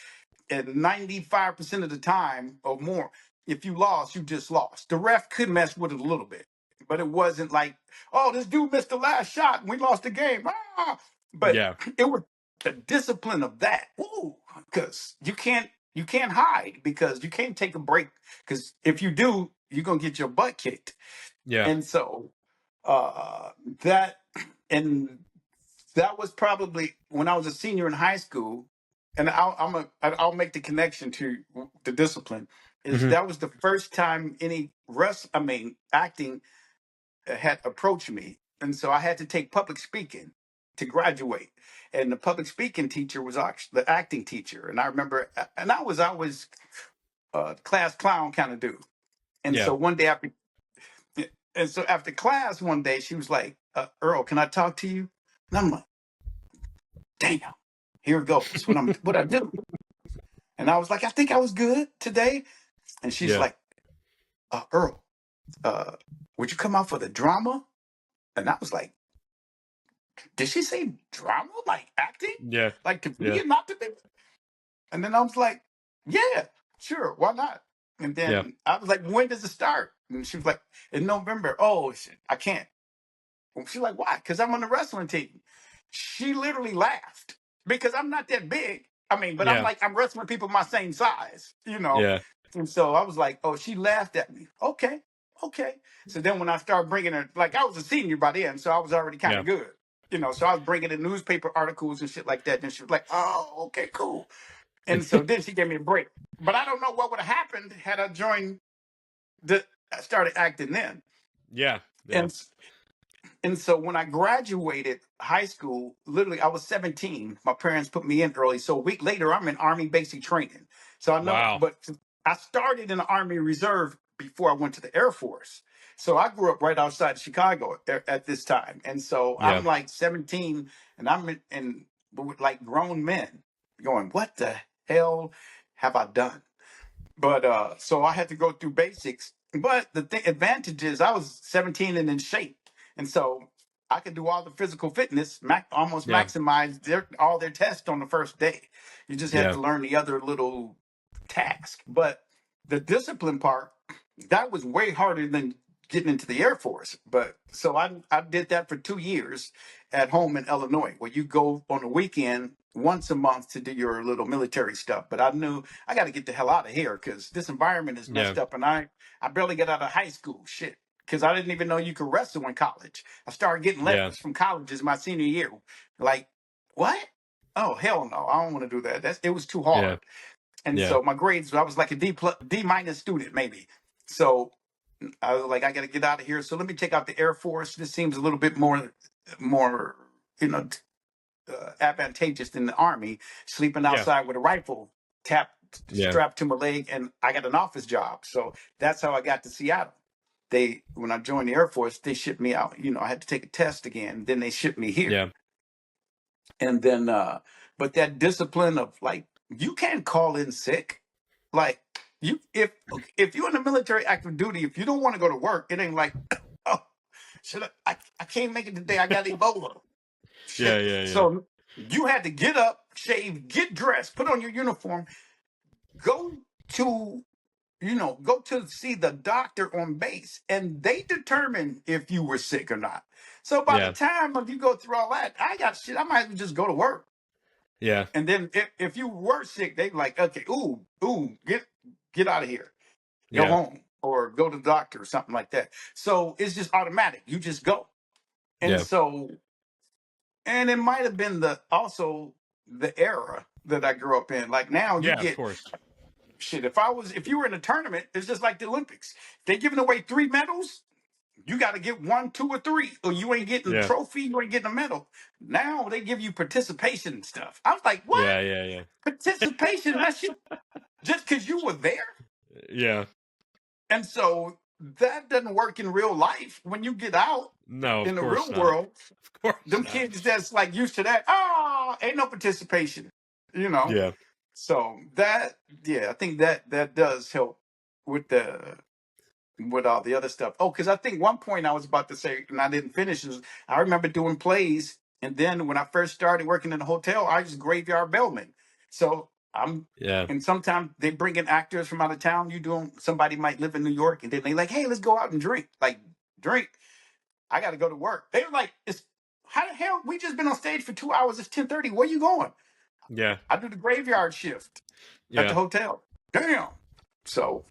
and 95% of the time or more, if you lost, you just lost. The ref could mess with it a little bit, but it wasn't like, oh, this dude missed the last shot and we lost the game. Ah! But Yeah. it was the discipline of that. Ooh, because you can't hide because you can't take a break because if you do, you're gonna get your butt kicked. Yeah. And so uh that and that was probably when I was a senior in high school, and I'll make the connection to the discipline. Is Hmm. that was the first time any acting had approached me, and so I had to take public speaking to graduate. And the public speaking teacher was actually the acting teacher, and I remember, and I was always class clown kind of dude. And Yeah. so one day after class one day, she was like, "Earl, can I talk to you?" And I'm like, damn, here it goes. What I do. And I was like, I think I was good today. And she's Yeah. like, Earl, uh, would you come out for the drama? And I was like, did she say drama, like acting, Yeah. like to be Yeah. and not to be? And then I was like, yeah, sure, why not? And Yeah. then I was like, when does it start? And she was like, in November. Oh shit, I can't. She's like, why? Because I'm on the wrestling team. She literally laughed because I'm not that big. I mean, but I'm Yeah. like, I'm wrestling people my same size, you know? Yeah. And so I was like, oh, she laughed at me. Okay. Okay. So then when I started bringing her, like I was a senior by then, so I was already kind Yeah. of good, you know? So I was bringing in newspaper articles and shit like that. And she was like, oh, okay, cool. And so then she gave me a break. But I don't know what would have happened had I joined I started acting then. Yeah. Yeah. And and so when I graduated high school, literally I was 17. My parents put me in early. So a week later, I'm in Army basic training. So I know, Wow. but I started in the Army Reserve before I went to the Air Force. So I grew up right outside Chicago at this time. And so Yeah. I'm like 17 and with like grown men going, what the hell have I done? But so I had to go through basics. But advantage is I was 17 and in shape, and so I could do all the physical fitness, almost Yeah. maximize all their tests on the first day. You just had Yeah. to learn the other little task. But the discipline part, that was way harder than getting into the Air Force. But so I did that for 2 years at home in Illinois, where you go on the weekend once a month to do your little military stuff. But I knew I got to get the hell out of here because this environment is Yeah. messed up, and I barely got out of high school. Shit. Because I didn't even know you could wrestle in college. I started getting Yeah. letters from colleges my senior year. Like, what? Oh hell no! I don't want to do that. It was too Yeah. hard. And Yeah. so my grades, I was like a D minus student maybe. So I was like, I got to get out of here. So let me check out the Air Force. This seems a little bit more, you know, advantageous than the Army. Sleeping Yeah. outside with a rifle tapped Yeah. strapped to my leg, and I got an office job. So that's how I got to Seattle. When I joined the Air Force, they shipped me out. You know, I had to take a test again. Then they shipped me here, Yeah. and then, but that discipline of like, you can't call in sick. Like you, if you're in the military active duty, if you don't want to go to work, it ain't like, oh, I can't make it today. I got Ebola. Yeah. Shit. Yeah. Yeah. So you had to get up, shave, get dressed, put on your uniform, go to, go to see the doctor on base, and they determine if you were sick or not. So by the Yeah. time of you go through all that, I got shit. I might as well just go to work. Yeah. And then if you were sick, they like, okay, get out of here, go Yeah. home, or go to the doctor or something like that. So it's just automatic. You just go. And Yeah. so, and it might have been the era that I grew up in. Like now you Yeah. Of get course. shit. If you were in a tournament, it's just like the Olympics. They're giving away 3 medals. You got to get 1, 2, or 3, or you ain't getting a Yeah. trophy. You ain't getting a medal. Now they give you participation and stuff. I was like, what? Yeah. Yeah. Yeah. Participation? That shit just because you were there? Yeah. And so that doesn't work in real life. When you get out No, of in the course real not. world, Of course them not. kids that's like used to that, ain't no participation, you know. Yeah. So yeah, I think that does help with all the other stuff. Oh, because I think one point I was about to say, and I didn't finish, is I remember doing plays, and then when I first started working in the hotel, I was graveyard bellman. So Yeah. and sometimes they bring in actors from out of town. Somebody might live in New York, and then they like, hey, let's go out and drink. Like, drink. I got to go to work. They're like, it's how the hell? We just been on stage for 2 hours. It's 10:30. Where you going? Yeah. I do the graveyard shift at the Yeah. hotel. Damn. So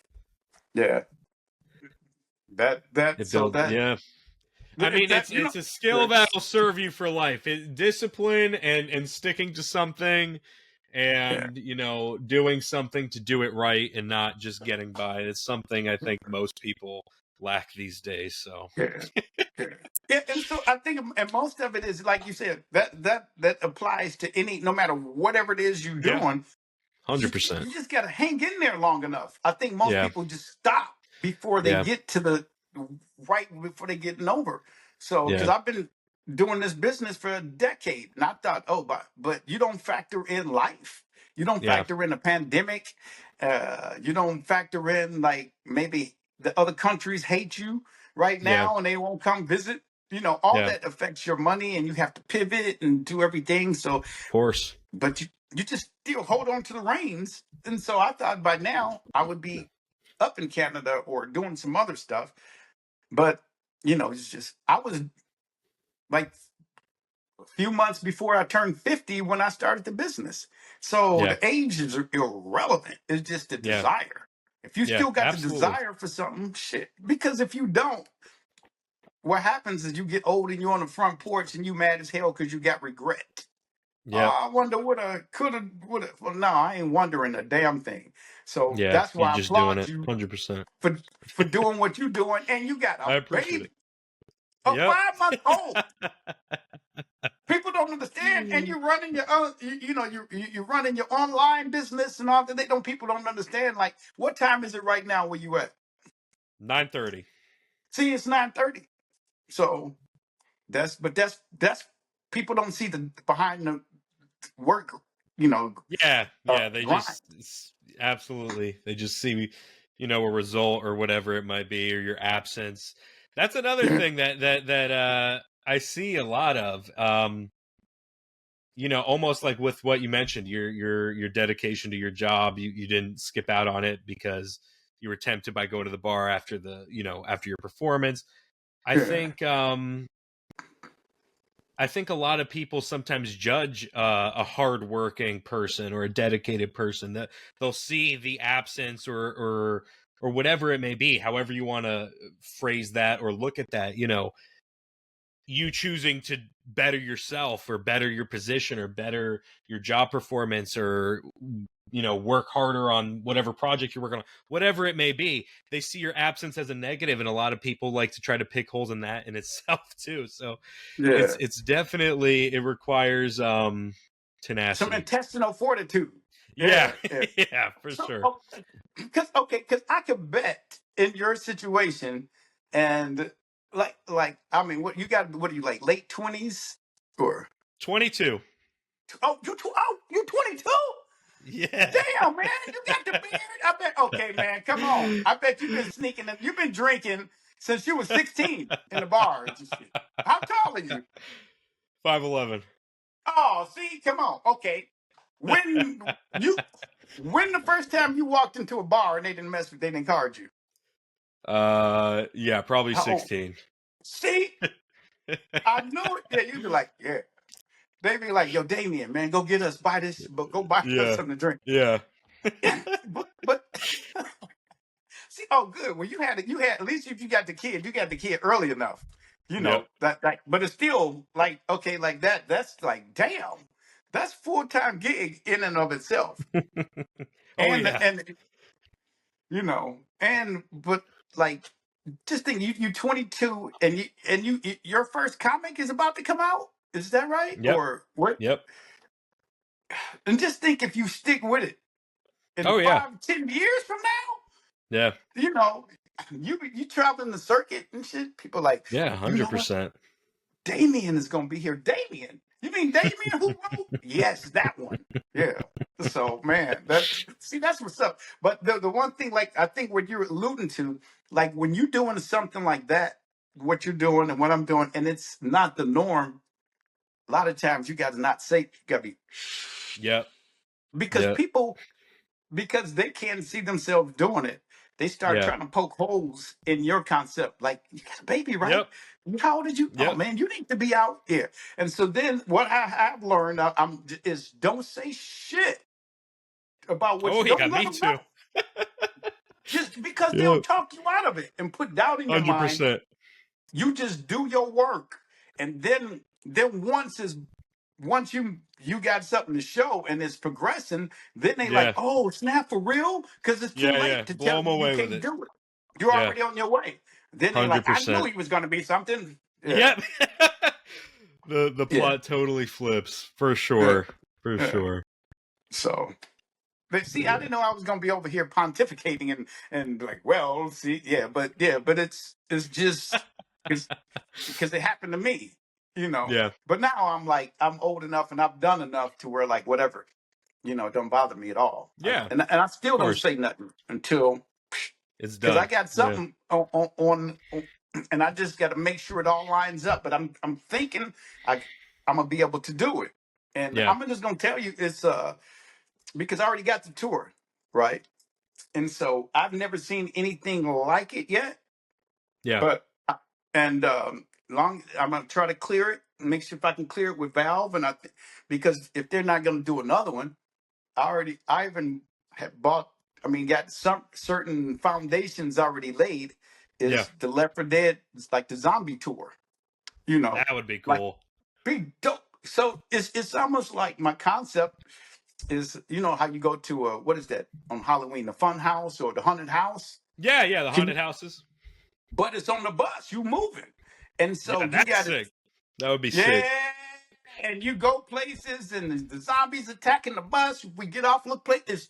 yeah, It builds. Yeah. I mean, that it's a skill that'll serve you for life. Discipline and sticking to something, yeah, and doing something to do it right and not just getting by. It's something I think most people lack these days. So yeah, yeah, yeah. And so I think, and most of it is like you said, that applies to no matter whatever it is you're yeah, doing. you 100%. you just got to hang in there long enough. I think most Yeah. people just stop before they Yeah. get to the before they getting over. So because Yeah. I've been doing this business for a decade, and I thought, oh, but you don't factor in life. You don't Yeah. factor in a pandemic. You don't factor in like maybe the other countries hate you right Yeah. now and they won't come visit. all Yeah, that affects your money, and you have to pivot and do everything. So, of course. but you just still hold on to the reins. And so I thought by now I would be up in Canada or doing some other stuff. But it's just I was like a few months before I turned 50 when I started the business. So Yeah, the age is irrelevant. It's just the yeah, desire. If you yeah, still got the absolutely. desire for something, shit. Because if you don't, what happens is you get old and you're on the front porch and you mad as hell because you got regret. Yep. Oh, I wonder what I could have, would have. Well, no, I ain't wondering a damn thing. So Yeah, that's you're why I just doing applaud it you 100%. for doing what you're doing. And you got I a appreciate it. baby, a Yep. 5 month old. People don't understand, and you're running your own. You're running your online business and all that. They don't. People don't understand. Like, what time is it right now? Where you at? 9:30. See, it's 9:30. So that's people don't see the behind the work. You know, Yeah, yeah, they grind. just absolutely. They just see, a result or whatever it might be, or your absence. That's another Yeah, thing that I see a lot of. Almost like with what you mentioned, your dedication to your job, you didn't skip out on it because you were tempted by going to the bar after after your performance. I yeah, think I think a lot of people sometimes judge a hardworking person or a dedicated person, that they'll see the absence or whatever it may be, however you want to phrase that or look at that. You choosing to better yourself or better your position or better your job performance or work harder on whatever project you're working on, whatever it may be. They see your absence as a negative, and a lot of people like to try to pick holes in that in itself too. So yeah. it's definitely, it requires Some tenacity. intestinal fortitude. Yeah. Yeah, yeah. Yeah, for So, sure. because I could bet in your situation, and like I mean, what you got? What are you like? Late 20s or 22. you 22? Yeah. Damn, man, you got the beard. I bet. Okay, man, come on. I bet you've been sneaking. You've been drinking since you were 16 in the bars and shit. How tall are you? 5'11". Oh, see, come on. Okay, when you when the first time you walked into a bar and they didn't mess with, they didn't card you. Yeah, probably How old? 16. See, I knew it. Yeah, you'd be like, yeah. They'd be like, yo, Damien, man, go get us, buy this, but go buy us Yeah. something to drink. Yeah. But see, oh, good. Well, you had at least if you got the kid early enough. Yep. That like, but it's still like okay, like that. That's like, damn, that's full-time gig in and of itself. Oh And yeah. and but like, just think you 22 and your first comic is about to come out. Is that right? Yep. Or what? Yep. And just think if you stick with it in Oh yeah. 5, 10 years from Yeah. now, you traveling the circuit and shit. People like, Yeah, you know what? 100%. Damien is gonna be here. Damien. You mean Damien who wrote? Yes, that one. Yeah. So man, that's what's up. But the one thing, like I think what you're alluding to, like when you're doing something like that, what you're doing and what I'm doing, and it's not the norm, a lot of times you gotta not say, you gotta be Yep. because Yep. people because they can't see themselves doing it. They start Yeah. trying to poke holes in your concept. Like, you got a baby, right? Yep. How old did you? Oh Yep. man, you need to be out here. And so then what I have learned is don't say shit about what Oh you don't yeah, let me them know. too. Just because they'll Yep. talk you out of it and put doubt in your mind, 100%. you just do your work. And then once you got something to show and it's progressing, then they like, Yeah. oh, it's not for real because it's too Yeah, late yeah. to Blow tell them you you away with can't it. do it. You're Yeah. already on your way. Then they like, I knew 100%. he was going to be something. Yeah, Yep. The yeah, plot totally flips for yeah, sure. For yeah. sure. So, but see, I Yeah. didn't know I was going to be over here pontificating and like, well, see, but it's just it's because it happened to me, you know. Yeah. But now I'm like, I'm old enough and I've done enough to where like whatever. It don't bother me at all. Yeah. And I Of still don't course. say nothing until It's because I done. got Yeah. something on. and I just got to make sure it all lines up. But I'm thinking I'm gonna be able to do it, and Yeah. I'm just gonna tell you it's because I already got the tour, right? And so I've never seen anything like it yet. Yeah. But and long I'm gonna try to clear it, make sure if I can clear it with Valve, and because if they're not gonna do another one, I even have bought. I mean, got some certain foundations already laid. Yeah. Is the Left 4 Dead? It's like the zombie tour, you know, That would be like cool. big dope. So it's almost like my concept is, how you go to what is that on Halloween, the fun house or the haunted house. Yeah, yeah, the Can haunted houses. But it's on the bus. You moving, and Yeah, so you that's got it. sick. That would be sick. Yeah, and you go places, and the zombies attacking the bus. We get off, look, place it's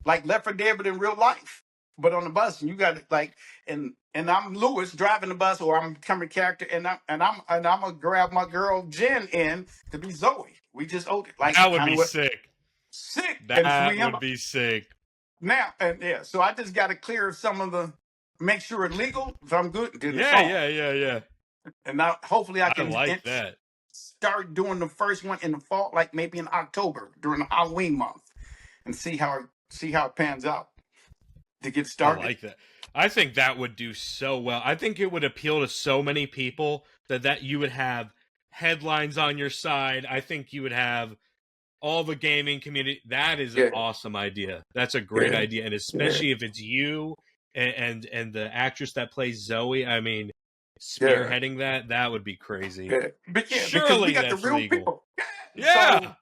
like Left 4 Dead, but in real life, but on the bus, and you got it like, and I'm Lewis driving the bus, or I'm becoming character, and I'm gonna grab my girl Jen in to be Zoe. We just owed it, like That would kind be of what sick. sick, and so That we end would up be sick. now, and yeah. So I just got to clear some of the, make sure it's legal. If I'm good, then it's Yeah, on. yeah, yeah, yeah. And now hopefully I I can like that. start doing the first one in the fall, like maybe in October during the Halloween month, and see how it pans out to get I started. like that. I think that would do so well. I think it would appeal to so many people that you would have headlines on your side. I think you would have all the gaming community. That is an Yeah, awesome idea. That's a great yeah, idea, and yeah, especially if it's you and the actress that plays Zoe. I mean, yeah, spearheading that would be crazy. yeah. But yeah, because we Surely got the that's real legal. people. Yeah. So Yeah,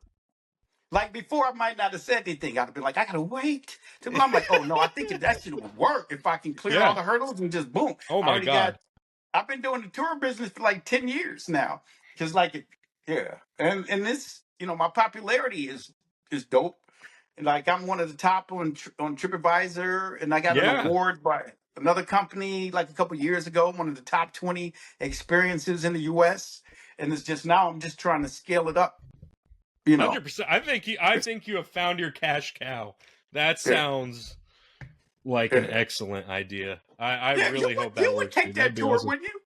like before, I might not have said anything. I'd have been like, I gotta wait. But I'm like, oh no, I think that should work if I can clear all yeah. the hurdles and just boom. Oh I my already got god. I've been doing the tour business for like 10 years now. Cause like yeah. And this, my popularity is dope. And like I'm one of the top on TripAdvisor, and I got an Yeah. award by another company like a couple years ago, one of the top 20 experiences in the US. And it's just now I'm just trying to scale it up, you know. 100%. I think you have found your cash cow. That Yeah. sounds like an Yeah. excellent idea. I Yeah, you really would hope that you would works, take dude. That'd that be tour, awesome. wouldn't you?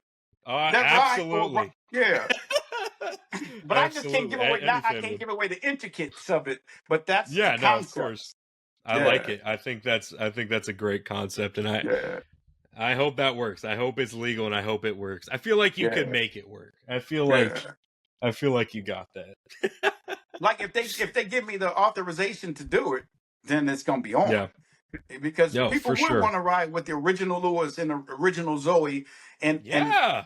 Uh, That ride absolutely. yeah. But I just can't Absolutely. give away now. I Anything can't would. give away the intricates of it. But that's the Yeah, no, of concept. course. I like Yeah, it. I think that's a great concept, and I yeah, I hope that works. I hope it's legal, and I hope it works. I feel like you could yeah, make it work. I feel like you got that. like if they give me the authorization to do it, then it's gonna be on. Yeah. Because No, people for would sure. want to ride with the original Lewis and the original Zoe, and and Yeah.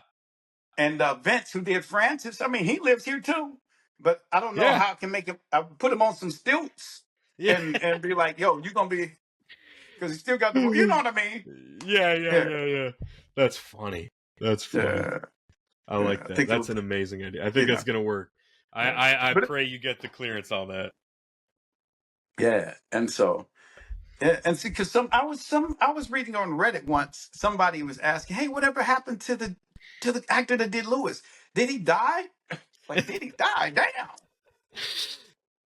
and Vince, who did Francis. I mean, he lives here too, but I don't know Yeah. how I can make him. I put him on some stilts Yeah. and be like, "Yo, you gonna be," because he still got the. You know what I mean? Yeah, yeah, Yeah, yeah, yeah. That's funny. That's funny. yeah, I yeah. like I that. think That's it'll, an amazing idea. I you think that's know, gonna work. I, yeah. I, I But pray you get the clearance on that. yeah, and so and see, because I was reading on Reddit once. Somebody was asking, "Hey, whatever happened to the actor that did Lewis? Did he die? Like, did he die? Damn,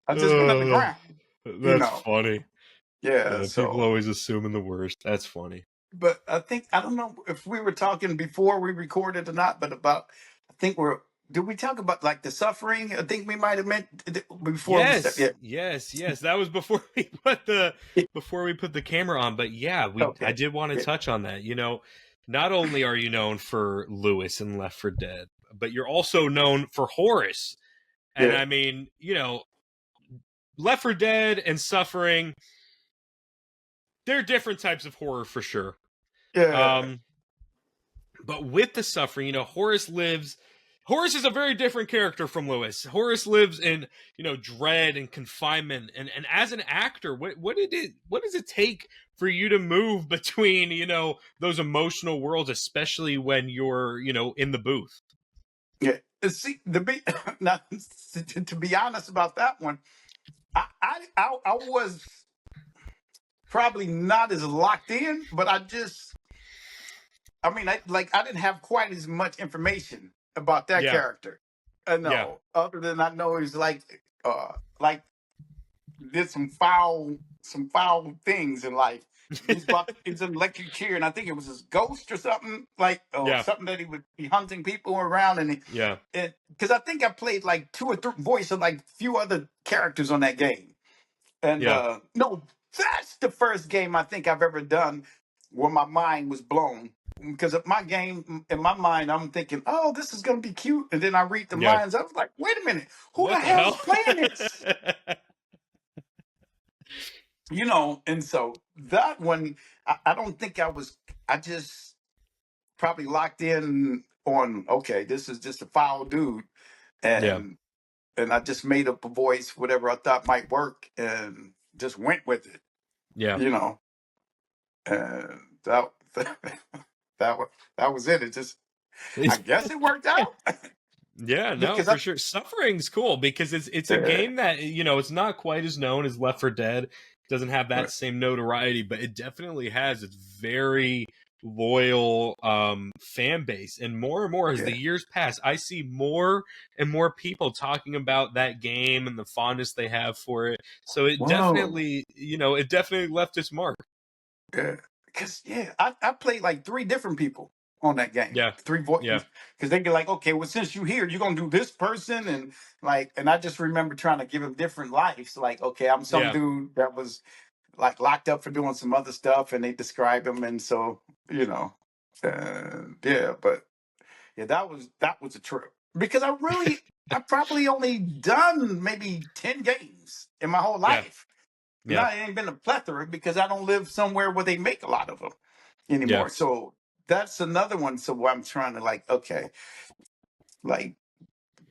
I just went Uh, underground, you that's know." funny. Yeah, Yeah, people so. always assuming the worst. That's funny. But I don't know if we were talking before we recorded or not, but I think did we talk about like the suffering? I think we might have meant before we said, Yes, yeah. yes, yes. That was before we put the Yeah, before we put the camera on. But yeah, I okay. did want to Yeah, touch on that. Not only are you known for Lewis and Left for Dead, but you're also known for Horace. And yeah, I mean, Left for Dead and Suffering, they're different types of horror for sure. yeah, Um, but with the Suffering, Horace lives. Horace is a very different character from Lewis. Horace lives in, dread and confinement. And as an actor, what does it take for you to move between, those emotional worlds, especially when you're, in the booth? yeah. See, now, to be honest about that one, I was probably not as locked in, but I mean, I didn't have quite as much information about that Yeah, character. yeah, No, other than I know he's like did some foul things in life. He's an electric chair, and I think it was his ghost or something like, or Yeah. something that he would be hunting people around, Yeah. and because I think I played like two or three voice of like few other characters on that game, and Yeah. no, that's the first game I think I've ever done where my mind was blown. Because of my game in my mind, I'm thinking, "Oh, this is gonna be cute," and then I read the Yeah. minds. I was like, "Wait a minute, who the What the hell is hell? playing this?" And so that one, I don't think I was. I just probably locked in on, okay, this is just a foul dude, Yeah. and I just made up a voice, whatever I thought might work, and just went with it. Yeah. You know, and that was that was it. It just, I guess it worked Yeah. out Yeah, no, because for sure. Suffering's cool because it's a uh, game that it's not quite as known as Left 4 Dead. Doesn't have that same notoriety, but it definitely has its very loyal fan base. And more as yeah. the years pass, I see more and more people talking about that game and the fondness they have for it. So Whoa. it definitely left its mark. Yeah, because I played like three different people on that game, Yeah. three Yeah. voices, because they get like, okay, well, since you here, you're gonna do this person, and like, and I just remember trying to give them different lives. Like, okay, I'm some Yeah. dude that was like locked up for doing some other stuff, and they describe him, and so yeah, but yeah, that was a trip because I probably only done maybe 10 games in my whole Yeah. life. Yeah. Not, it ain't been a plethora because I don't live somewhere where they make a lot of them Yeah. anymore. So that's another one. So I'm trying to like, okay, like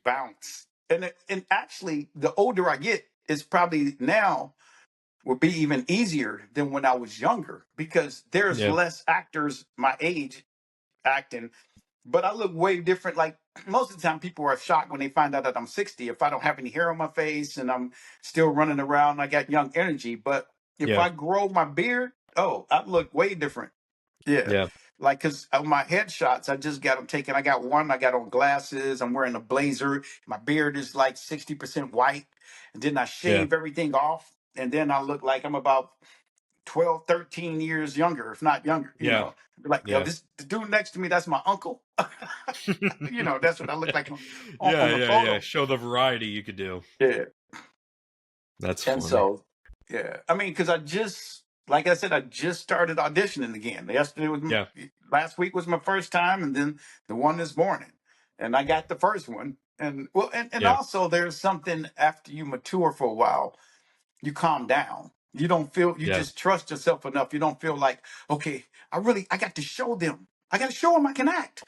bounce. And actually, the older I get, it's probably now will be even easier than when I was younger because there's Yeah. less actors my age acting, but I look way different. Like most of the time, people are shocked when they find out that I'm 60. If I don't have any hair on my face and I'm still running around, I got young energy. But if Yeah. I grow my beard, oh, I look way different. Yeah. Yeah. Like, cause of my headshots, I just got them taken. I got one, I got on glasses, I'm wearing a blazer. My beard is like 60% white. And then I Yeah. shave everything off. And then I look like I'm about 12, 13 years younger, if not younger, Yeah. Like, yo, Yeah. this the dude next to me, that's my uncle. That's what I look like on Yeah, the yeah, yeah. photo. Show the variety you could do. Yeah. That's And funny. so, yeah. I mean, because like I said, I just started auditioning again. Yeah, Last week was my first time, and then the one this morning. And I got the first one. And well, and yeah, also there's something after you mature for a while, you calm down. You yeah, just trust yourself enough. You don't feel like, okay, I got to show them. I got to show them I can act.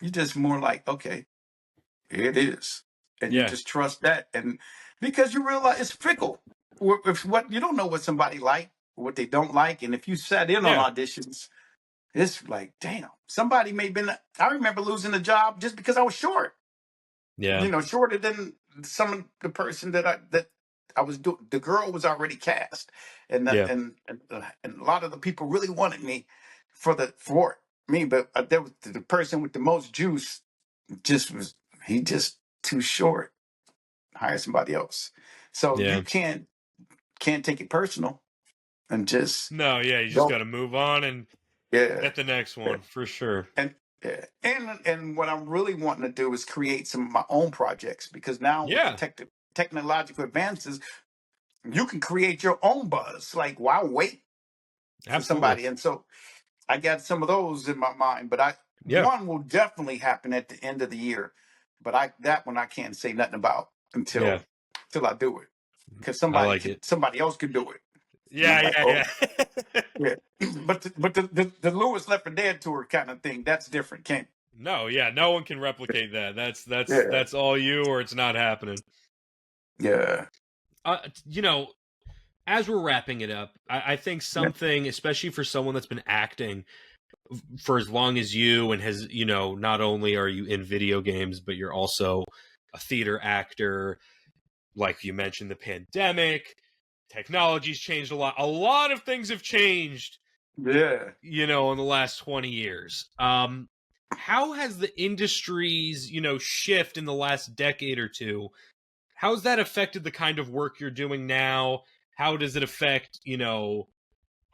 You just more like, okay, here it is. And you yeah, just trust that. And because you realize it's fickle. If what you don't know what somebody like, what they don't like. And if you sat in on yeah, auditions, it's like, damn, somebody may have been, I remember losing a job just because I was short, yeah, shorter than some of the person that I was doing. The girl was already cast, and yeah, and a lot of the people really wanted me for me, but there was the person with the most juice. Just was he just too short? Hire somebody else. So you yeah. can't take it personal and just No, yeah, you just go. got to move on and Yeah, get the next yeah. one for sure. And yeah, and what I'm really wanting to do is create some of my own projects because now with the Yeah, technological advances, you can create your own buzz. Like, why wait for absolutely. somebody? And so I got some of those in my mind, but I Yeah, one will definitely happen at the end of the year. But that one I can't say nothing about yeah, until I do it because I like it. somebody else could do it, and I'm Yeah, like, oh yeah, yeah. yeah. But the Lewis Left 4 Dead tour kind of thing, that's different. Can't No, yeah, no one can replicate that. That's that's Yeah, that's all you, or it's not happening. yeah, Uh, you know, as we're wrapping it up, I think yeah, something, especially for someone that's been acting for as long as you and has, not only are you in video games, but you're also a theater actor. Like you mentioned, the pandemic, technology's changed a lot. A lot of things have changed, yeah. in the last 20 years. How has the industry's, shift in the last decade or two, how's that affected the kind of work you're doing now? How does it affect,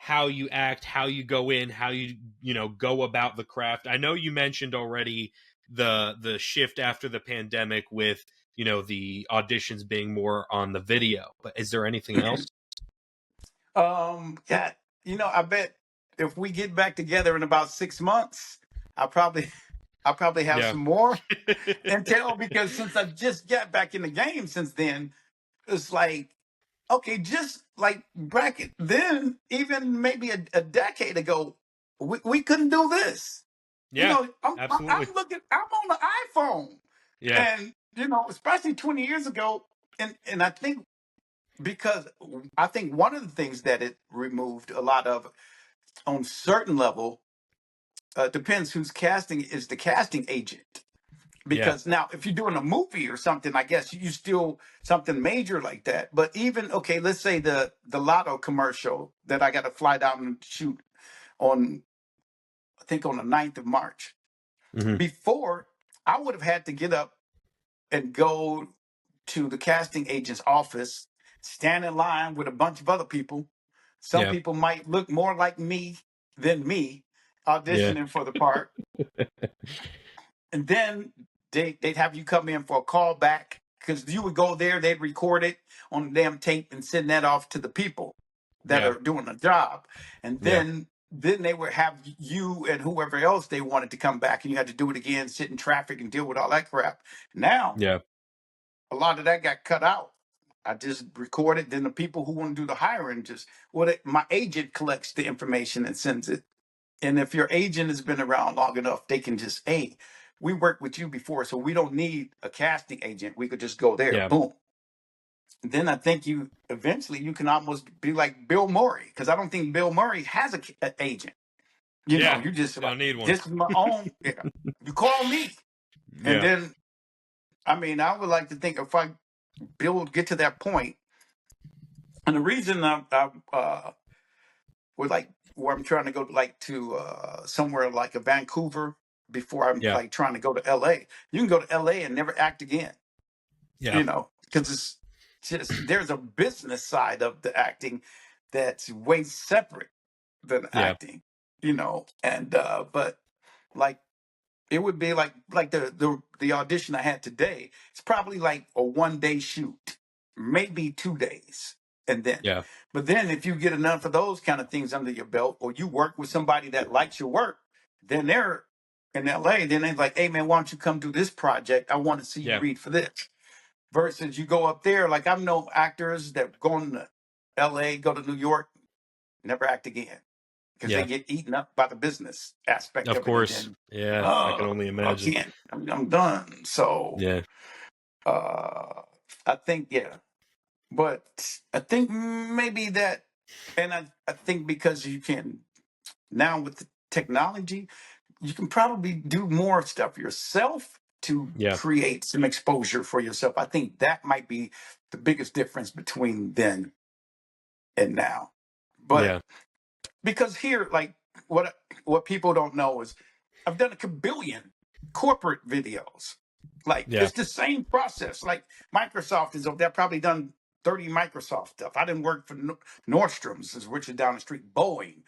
how you act, how you go in, how you know go about the craft. I know you mentioned already the shift after the pandemic with you know the auditions being more on the video, but is there anything else? Yeah, I bet if we get back together in about 6 months, I'll probably I'll probably have Yeah. some more intel because since I just got back in the game since then, it's like okay, just like bracket then, even maybe a decade ago, we couldn't do this. Yeah, I'm absolutely. looking, I'm on the iPhone, Yeah. and especially 20 years ago, and I think because I think one of the things that it removed a lot of on certain level depends who's casting is the casting agent. Yeah. Because now, if you're doing a movie or something, I guess you still something major like that. But even okay, let's say the Lotto commercial that I got to fly down and shoot on, I think on the 9th of March. Hmm. Before, I would have had to get up and go to the casting agent's office, stand in line with a bunch of other people. Some Yeah. people might look more like me than me Yeah. auditioning for the part. And then they'd have you come in for a call back because you would go there, they'd record it on the damn tape and send that off to the people that Yeah. are doing the job. And Yeah. then they would have you and whoever else they wanted to come back and you had to do it again, sit in traffic and deal with all that crap. Now Yeah. a lot of that got cut out. I just record it. Then the people who want to do the hiring just my agent collects the information and sends it. And if your agent has been around long enough, they can just, hey, we worked with you before, so we don't need a casting agent. We could just go there, Yeah. boom. Then I think you eventually you can almost be like Bill Murray because I don't think Bill Murray has a agent. Yeah. You just Don't like need one. this is my own. Yeah. You call me, and Yeah. then I mean I would like to think if I build get to that point, and the reason I would like where I'm trying to go like to somewhere like a Vancouver before I'm Yeah. like trying to go to LA. You can go to LA and never act again, Yeah. because it's just there's a business side of the acting that's way separate than Yeah. acting, and but like it would be like the audition I had today. It's probably like a 1 day shoot, maybe 2 days, and then. Yeah. But then if you get enough of those kind of things under your belt, or you work with somebody that likes your work, then they're in LA. Then they're like, "Hey man, why don't you come do this project? I want to see you Yeah. read for this." Versus you go up there, like I know actors that go to LA, go to New York, never act again because they Yeah. get eaten up by the business aspect Of of it, and course. then Yeah. I can only I imagine. can't. I'm done. So Yeah. uh, I think yeah, but I think maybe that, and I think because you can now with the technology, you can probably do more stuff yourself to Yeah. create some exposure for yourself. I think that might be the biggest difference between then and now. But Yeah. because here, like what people don't know is I've done a kabillion corporate videos. Like Yeah. it's the same process. Like Microsoft is over there, probably done 30 Microsoft stuff. I didn't work for Nordstrom's, is Richard down the street, Boeing,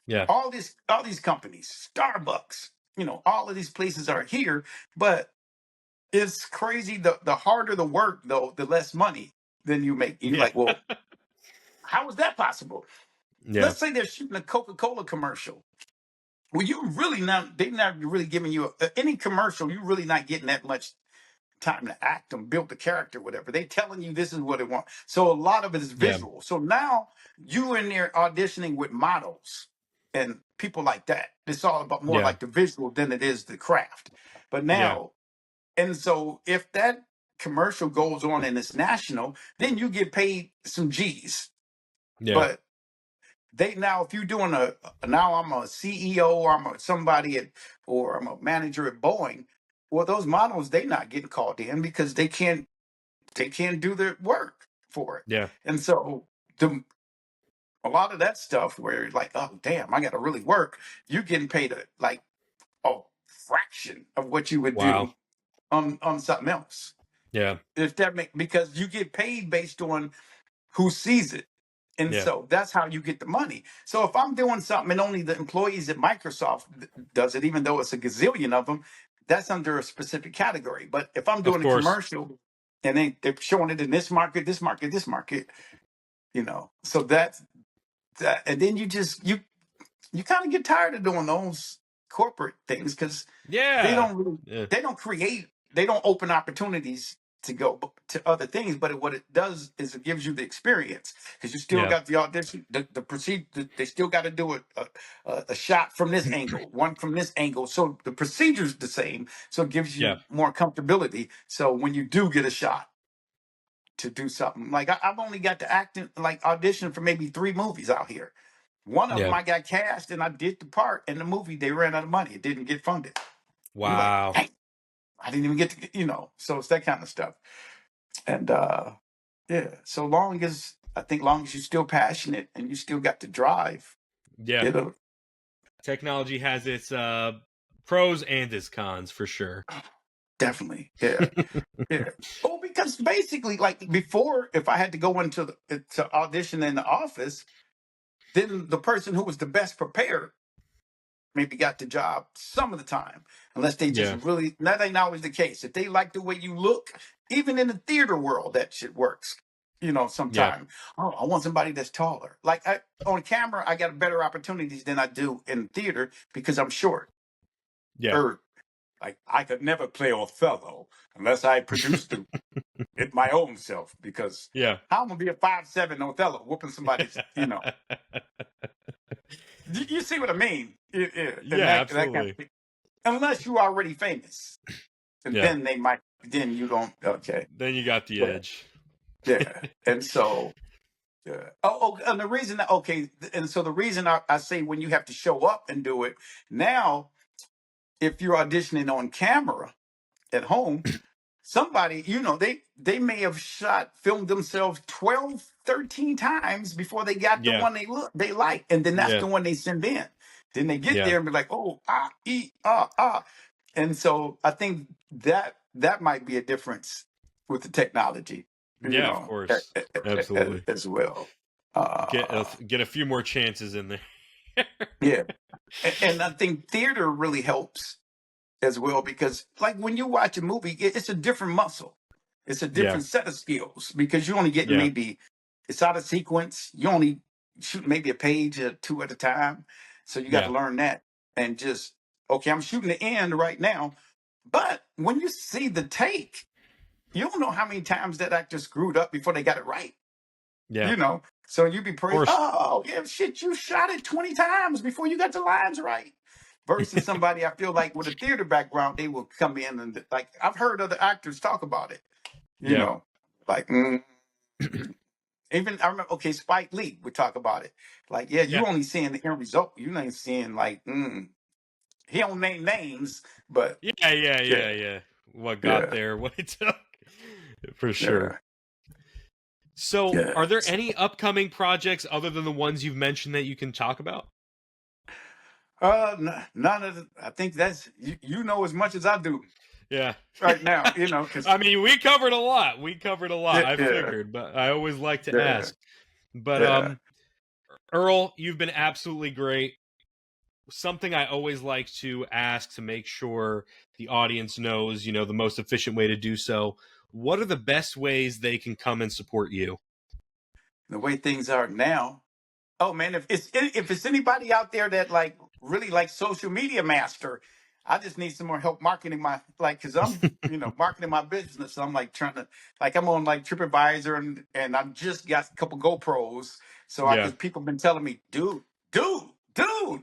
Yeah. all these companies, Starbucks, all of these places are here, but it's crazy. The harder the work though, the less money than you make. You're Yeah. like, well, how is that possible? Yeah. Let's say they're shooting a Coca-Cola commercial. Well, you really not, they're not really giving you any commercial, you're really not getting that much time to act and build the character, whatever. They telling you this is what they want. So a lot of it is Yeah. visual. So now you in there auditioning with models and people like that. It's all about more Yeah. like the visual than it is the craft. But Yeah. now, and so if that commercial goes on and it's national, then you get paid some G's. Yeah. But they now, if you're doing now I'm a CEO or I'm somebody or I'm a manager at Boeing. Well, those models they not getting called in because they can't do their work for it, Yeah. and so a lot of that stuff where you're like, oh damn, I got to really work. You're getting paid like a fraction of what you would Wow. do on something else. Yeah. If that make because you get paid based on who sees it. And Yeah. so that's how you get the money. So if I'm doing something and only the employees at Microsoft does it, even though it's a gazillion of them, that's under a specific category. But if I'm Of doing a course. commercial and they're showing it in this market, this market, this market, so that's that. And then you kind of get tired of doing those corporate things because they Yeah. don't really, Yeah. they don't open opportunities to go to other things. But what it does is it gives you the experience because you still Yeah. got the audition, the procedure. They still got to do a shot from this angle, one from this angle. So the procedure's the same. So it gives Yeah. you more comfortability. So when you do get a shot to do something, like I've only got to act in, like audition for maybe 3 movies out here. One of them Yeah. I got cast and I did the part in the movie. They ran out of money. It didn't get funded. You're like, Wow. dang, I didn't even get to, so it's that kind of stuff. And yeah, so long as you're still passionate and you still got the drive, Yeah. it'll Technology has its pros and its cons for sure. definitely, yeah, yeah. Oh, because basically, like before, if I had to go to audition in the office, then the person who was the best prepared maybe got the job some of the time, unless they just Yeah. really, that ain't always the case. If they like the way you look, even in the theater world, that shit works. Yeah. Sometimes, oh, I want somebody that's taller. Like on camera, I got better opportunities than I do in theater because I'm short. Yeah. Or like I could never play Othello unless I produced it my own self because Yeah. how am I gonna be a 5'7" Othello whooping somebody's, you see what I mean? And Yeah, that kind of absolutely. thing. Unless you're already famous, and Yeah. then you don't. Okay, Then you got the yeah, edge. yeah. And so, yeah. And the reason that okay, and so the reason I say when you have to show up and do it now, if you're auditioning on camera at home, somebody, they may have filmed themselves 12, 13 times before they got the Yeah. one they like, and then that's Yeah. the one they send in. Then they get Yeah. there and be like, oh, and so I think that might be a difference with the technology, Yeah, of course. Absolutely. as well. Get Uh, get a few more chances in there. yeah, and I think theater really helps as well because like when you watch a movie it's a different muscle, it's a Yeah. different set of skills because you're only getting Yeah. maybe it's out of sequence, you only shoot maybe a page or two at a time, so you got to Yeah. learn that and just okay, I'm shooting the end right now, but when you see the take you don't know how many times that actor screwed up before they got it right, Yeah. you know. So you be Of praised. course. Oh, yeah, shit, you shot it 20 times before you got the lines right. Versus somebody I feel like with a theater background, they will come in and like I've heard other actors talk about it, you Yeah. know, like even I remember okay, Spike Lee would talk about it. Like, yeah, Yeah. you only seeing the end result. You ain't seeing like he don't name names, but Yeah. Yeah. yeah, Yeah. Yeah. What got yeah, there? What it took? For sure. yeah, So, yeah. are there any upcoming projects other than the ones you've mentioned that you can talk about? None of the, I think that's you know as much as I do Yeah. right now, because I mean, we covered a lot. We covered a lot. yeah, I yeah, figured, but I always like to yeah, ask. But yeah. Earl, you've been absolutely great. Something I always like to ask to make sure the audience knows, the most efficient way to do so. What are the best ways they can come and support you? The way things are now. Oh man, if it's anybody out there that like really like social media master, I just need some more help marketing my like because I'm marketing my business. So I'm like trying to like I'm on like TripAdvisor and I've just got a couple GoPros. So I Yeah. because people been telling me, dude,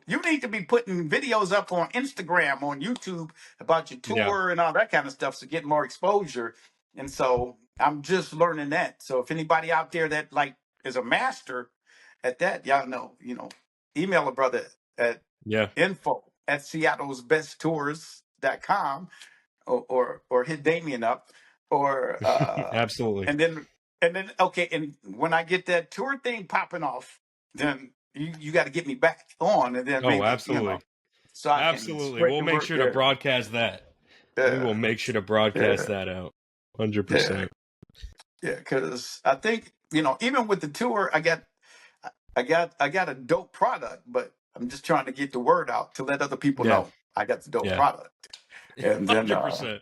you need to be putting videos up on Instagram, on YouTube about your Yeah. tour and all that kind of stuff to get more exposure. And so I'm just learning that. So if anybody out there that like is a master at that, y'all know, email a brother at Yeah. info at seattlesbesttours.com or hit Damien up or Absolutely. and then okay, and when I get that tour thing popping off, then you got to get me back on and then Oh, maybe, absolutely. so I can Absolutely. spread We'll the make word. sure to Yeah, broadcast that. We will yeah, make sure to broadcast yeah, that out. yeah, 100%. yeah. Because I think, even with the tour, I got I got a dope product, but I'm just trying to get the word out to let other people Yeah. know I got the dope Yeah. product. And then 100%.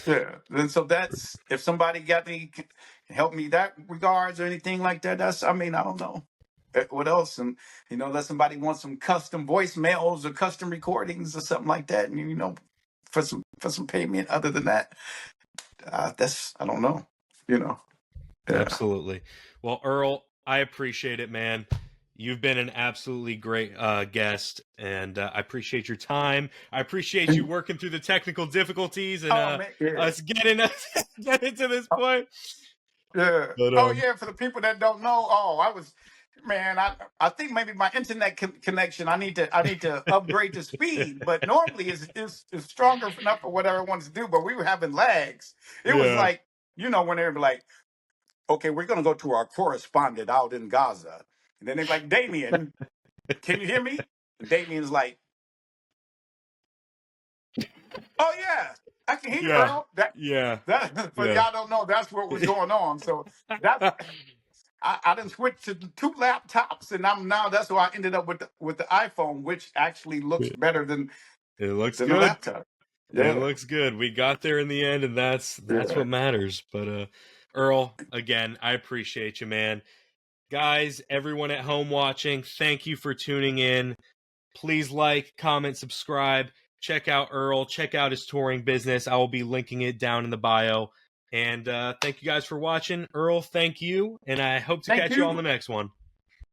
yeah, then so that's if somebody got any can help me that regards or anything like that. That's I mean I don't know. What else? And let somebody want some custom voicemails or custom recordings or something like that, and for some payment. Other than that, that's I don't know. You know, yeah. Absolutely. Well, Earl, I appreciate it, man. You've been an absolutely great guest, and I appreciate your time. I appreciate you working through the technical difficulties and Oh man, yeah. us getting getting to this point. Yeah. But Oh yeah. For the people that don't know, man. I think maybe my internet connection. I need to upgrade the speed. But normally is stronger enough for whatever I wanted to do. But we were having lags. It was yeah, like when they were like, okay, we're gonna go to our correspondent out in Gaza, and then they're like, Damien, can you hear me? And Damien's like, oh yeah, I can hear you, yeah, Earl. That yeah, that for yeah. y'all don't know, that's what was going on. So that's I didn't switch to the two laptops, and that's why I ended up with the iPhone, which actually looks better than It looks the good. laptop. It Yeah, looks good. We got there in the end, and that's yeah. what matters. But Earl, again, I appreciate you, man. Guys, everyone at home watching, thank you for tuning in. Please like, comment, subscribe. Check out Earl. Check out his touring business. I will be linking it down in the bio. And thank you guys for watching. Earl, thank you. And I hope to Thank catch you on the you. next one.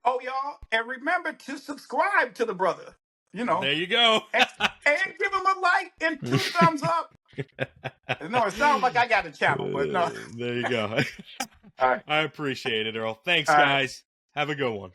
Oh, y'all, and remember to subscribe to the brother. You know, There you go. and, and give him a like and 2 thumbs up. No, it sounds like I got a channel, but no. There you go. All right, I appreciate it, Earl. Thanks, all right. guys. Have a good one.